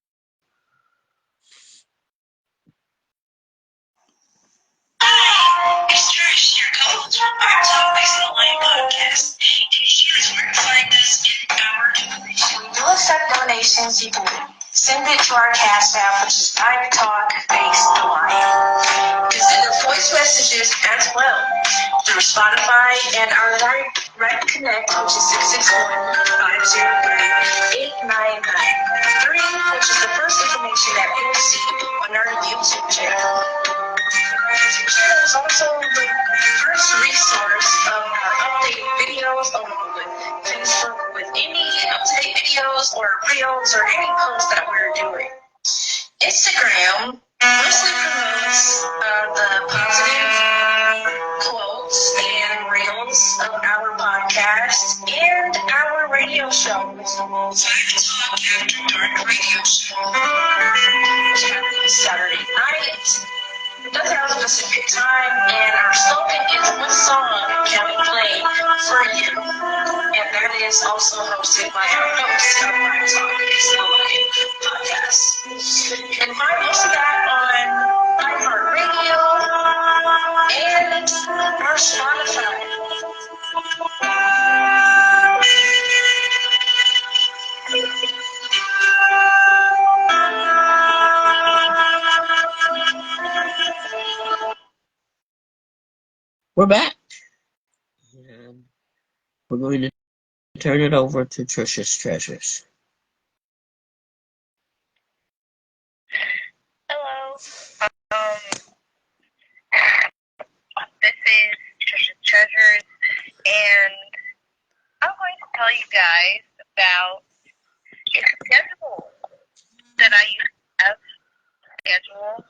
It's Trish, your co-host from vibetalkfacingthelionpodcast. Podcast. Do you see this where you find us in our information? We do accept donations. You can send it to our Cashapp, which is vibetalkfacethelion. Consider voice messages as well through Spotify and our direct connect, which is 661-503-8993, which is the first information that we receive on our YouTube channel. YouTube channel is also the first resource of our updated videos along with Facebook with any up-to-date videos or reels or any posts that we're doing. Instagram mostly promotes the positive quotes and reels of our podcast and our radio show. Vibe Talk After Dark Radio Show. Which happens Saturday night. It does have a specific time, and our slogan is "What song can we play for you?" And that is also hosted by our host of Vibe Talk podcast. You can find most of that on iHeartRadio and our Spotify. We're back. And we're going to turn it over to Trisha's Treasures. Hello. This is Trisha's Treasures, and I'm going to tell you guys about a schedule that I used to have. Schedule.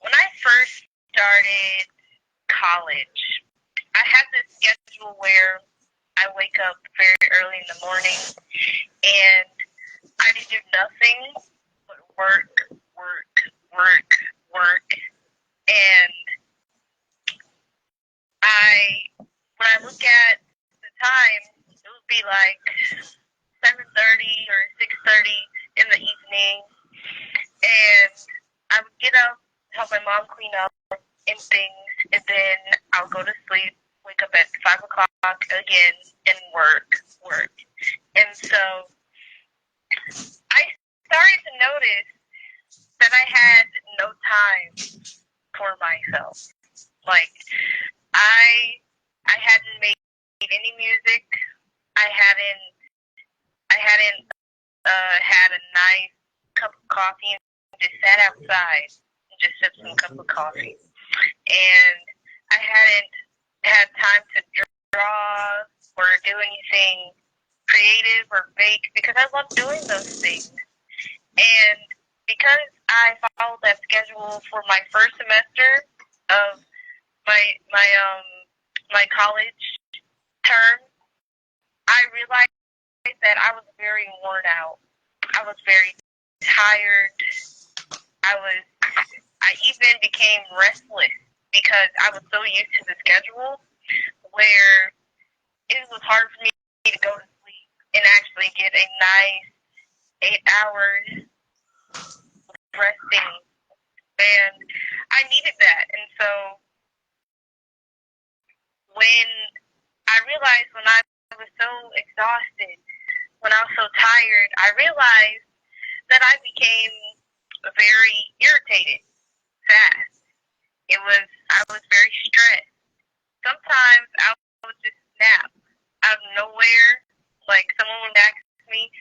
When I first started college, I had this schedule where I wake up very early in the morning, and I do nothing but work. And when I look at the time, it would be like 7:30 or 6:30 in the evening, and I would get up, help my mom clean up and things, and then I'll go to sleep, wake up at 5 o'clock again, and work. And so I started to notice that I had no time for myself. Like, I hadn't made any music. I hadn't had a nice cup of coffee and just sat outside and just sipped some cup of coffee. And I hadn't had time to draw or do anything creative or bake because I love doing those things. And because I followed that schedule for my first semester of my college term, I realized that I was very worn out. I was very tired. I even became restless because I was so used to the schedule where it was hard for me to go to sleep and actually get a nice 8 hours resting. And I needed that. And so when I realized when I was so exhausted, when I was so tired, I realized that I became very irritated fast. I was very stressed. Sometimes I would just snap out of nowhere. Like someone would ask me,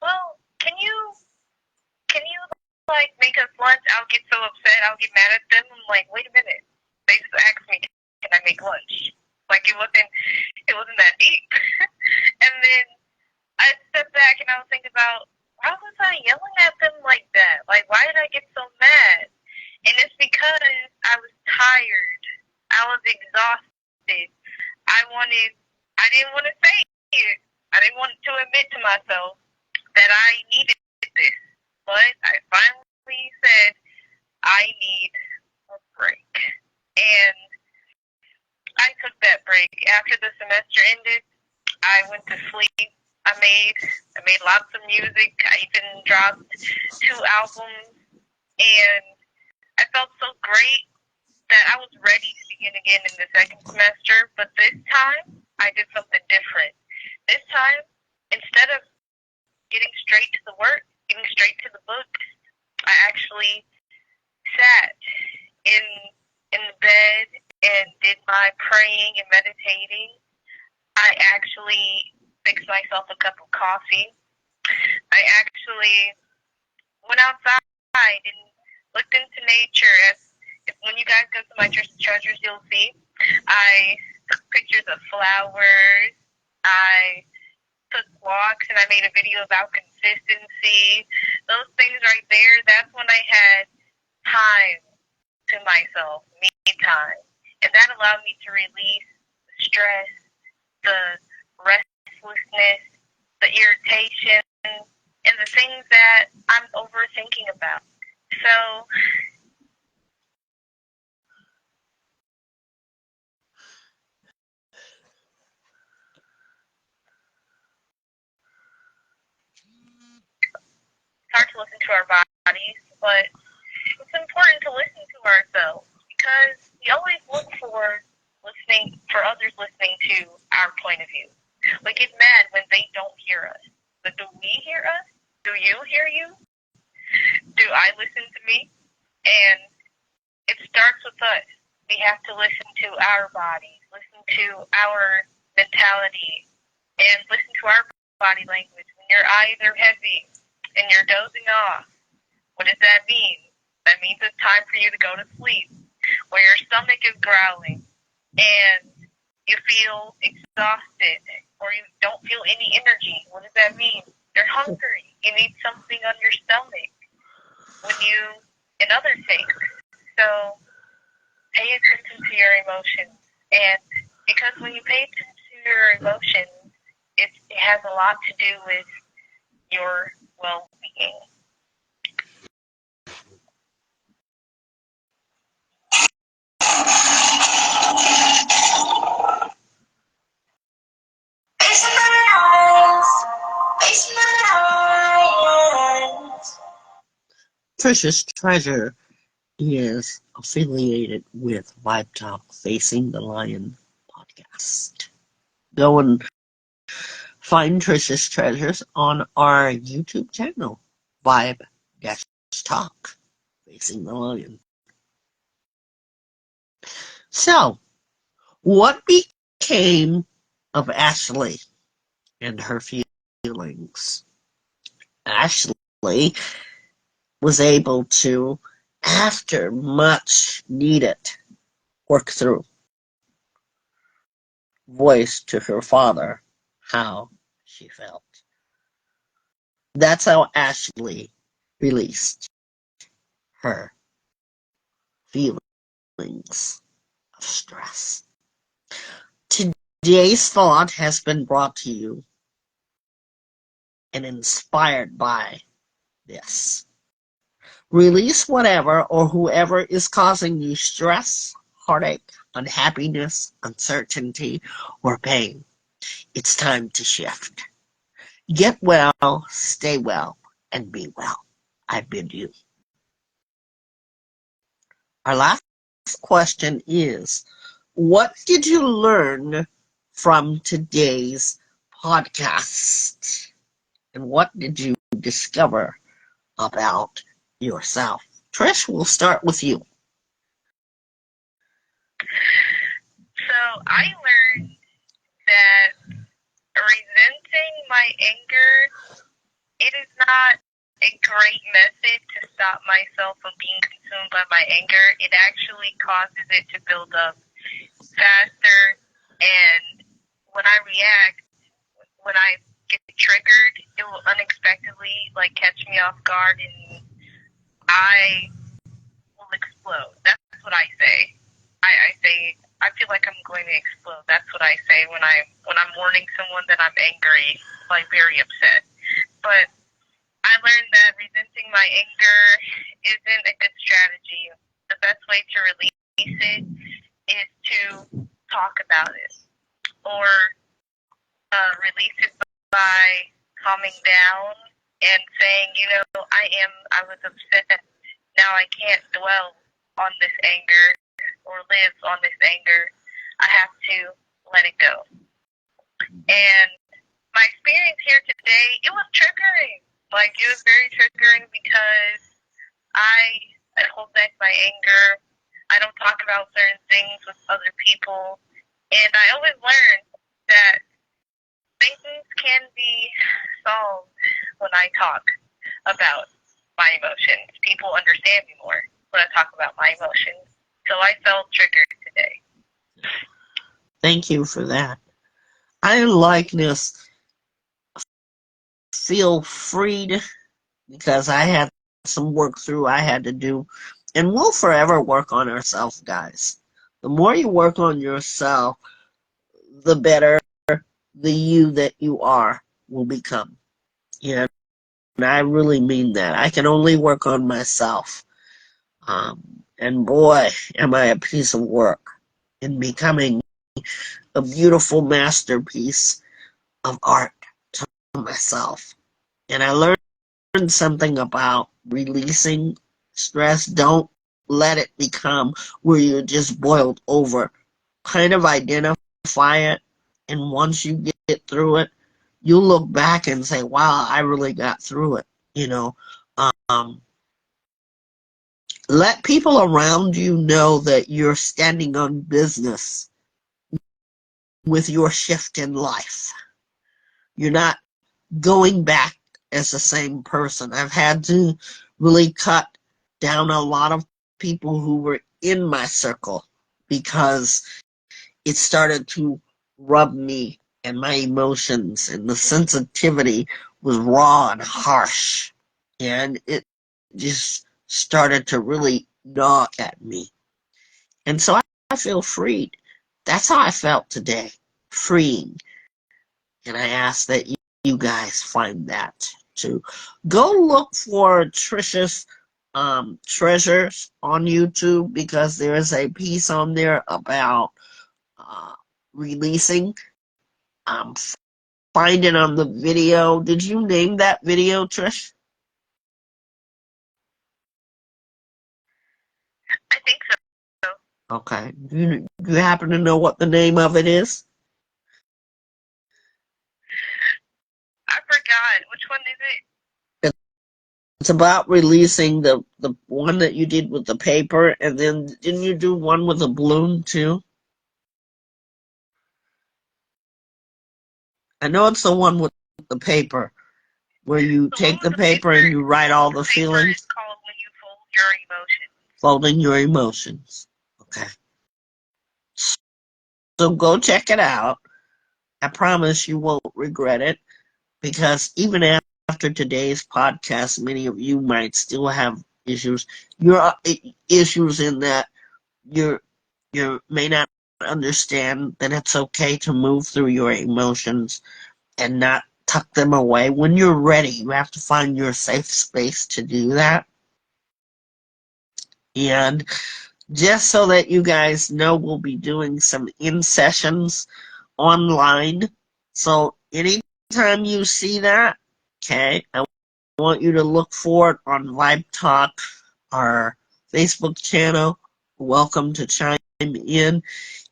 "Well, can you like make us lunch? I'll get so upset, I'll get mad at them. I'm like, wait a minute. They just asked me, can I make lunch? Like, it wasn't that deep. And then I stepped back and I was thinking about, why was I yelling at them like that? Like, why did I get so mad? And it's because I was tired. I was exhausted. I didn't want to say it. I didn't want to admit to myself that I needed this. But I finally said, I need a break. And I took that break. After the semester ended, I went to sleep. I made lots of music. I even dropped 2 albums. And I felt so great that I was ready to begin again in the second semester. But this time, I did something different. This time, instead of getting straight to the work, getting straight to the books, I actually sat in the bed and did my praying and meditating. I actually fixed myself a cup of coffee. I actually went outside and looked into nature. When you guys go to my treasures, you'll see I took pictures of flowers. I took walks and I made a video about consistency. Those things right there, that's when I had time to myself, me time. And that allowed me to release the stress, the restlessness, the irritation, and the things that I'm overthinking about. So it's hard to listen to our bodies, but it's important to listen to ourselves because we always look for others listening to our point of view. We get mad when they don't hear us. But do we hear us? Do you hear you? Do I listen to me? And it starts with us. We have to listen to our bodies, listen to our mentality, and listen to our body language. When your eyes are heavy and you're dozing off, what does that mean? That means it's time for you to go to sleep. When your stomach is growling and you feel exhausted or you don't feel any energy, what does that mean? You're hungry. You need something on your stomach. And other things. So pay attention to your emotions. And because when you pay attention to your emotions, it has a lot to do with your well-being. Trisha's Treasure is affiliated with Vibe Talk Facing the Lion podcast. Go and find Trisha's Treasures on our YouTube channel, Vibe Talk Facing the Lion. So, what became of Ashley and her feelings? Ashley was able to, after much needed work through, voice to her father how she felt. That's how Ashley released her feelings of stress. Today's thought has been brought to you and inspired by this. Release whatever or whoever is causing you stress, heartache, unhappiness, uncertainty, or pain. It's time to shift. Get well, stay well, and be well. I bid you. Our last question is, what did you learn from today's podcast? And what did you discover about yourself? Trish, we'll start with you. So I learned that resenting my anger, it is not a great method to stop myself from being consumed by my anger. It actually causes it to build up faster, and when I react, when I get triggered, it will unexpectedly like catch me off guard, and I will explode. That's what I say. I say I feel like I'm going to explode. That's what I say when I'm warning someone that I'm angry, like very upset. But I learned that resenting my anger isn't a good strategy. The best way to release it is to talk about it, or release it by calming down and saying, I was upset. Now I can't dwell on this anger or live on this anger. I have to let it go. And my experience here today, it was triggering. Like, it was very triggering because I hold back my anger. I don't talk about certain things with other people. And I always learn that things can be solved when I talk about my emotions. People understand me more when I talk about my emotions. So I felt triggered today. Thank you for that. I like this. Feel freed, because I had some work through I had to do. And we'll forever work on ourselves, guys. The more you work on yourself, the better the you that you are will become. And I really mean that. I can only work on myself. And boy, am I a piece of work in becoming a beautiful masterpiece of art to myself. And I learned something about releasing stress. Don't let it become where you're just boiled over. Kind of identify it, and once you get through it, you'll look back and say, wow, I really got through it. Um, let people around you know that you're standing on business with your shift in life. You're not going back as the same person. I've had to really cut down a lot of people who were in my circle because it started to rub me and my emotions, and the sensitivity was raw and harsh. And it just started to really gnaw at me. And so I feel freed. That's how I felt today. Freeing. And I ask that you guys find that too. Go look for Trisha's treasures on YouTube, because there is a piece on there about releasing. Find it on the video. Did you name that video, Trish? I think so. Okay. Do you happen to know what the name of it is? I forgot. Which one is it? It's about releasing the one that you did with the paper, and then didn't you do one with a balloon too? I know it's the one with the paper, where you take the paper and you write all the feelings. It's called When You Fold Your Emotions. Folding your emotions. Okay. So go check it out. I promise you won't regret it, because even after today's podcast, many of you might still have issues. Your issues in that you may not understand that it's okay to move through your emotions and not tuck them away. When you're ready, you have to find your safe space to do that. And just so that you guys know, we'll be doing some in-sessions online. So anytime you see that, okay, I want you to look for it on Vibe Talk, our Facebook channel. Welcome to chime in.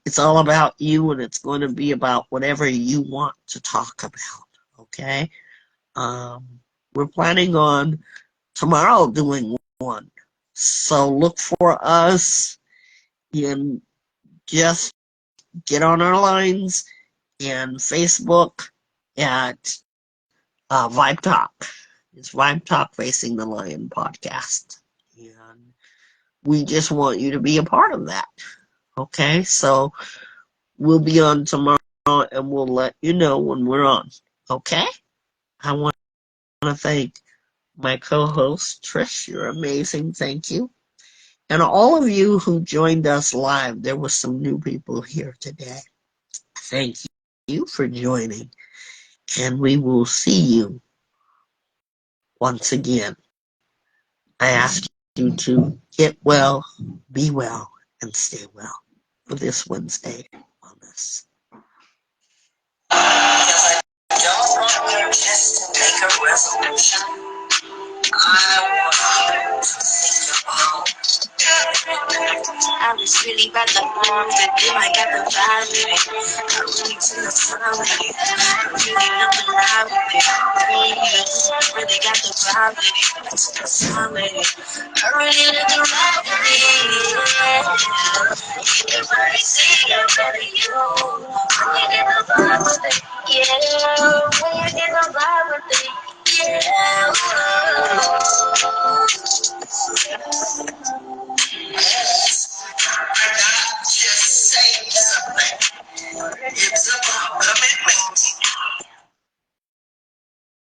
It's all about you, and it's going to be about whatever you want to talk about, okay? We're planning on tomorrow doing one. So look for us, and just get on our lines and Facebook at Vibe Talk. It's Vibe Talk Facing the Lion podcast. And we just want you to be a part of that. Okay, so we'll be on tomorrow and we'll let you know when we're on. Okay? I want to thank my co-host, Trish. You're amazing. Thank you. And all of you who joined us live, there were some new people here today. Thank you for joining. And we will see you once again. I ask you to get well, be well, and stay well for this Wednesday Wellness. Because I don't want you just to make a resolution. I want you to think about. I was really about the arm, but then I got the vibe with it. I really took the time with it. I really nothing wrong with it. Really got the vibe with it. I took the time with it. I really nothing wrong with it. Everybody see I'm better you. When you get the vibe with it, yeah. When you get the vibe with it, yeah.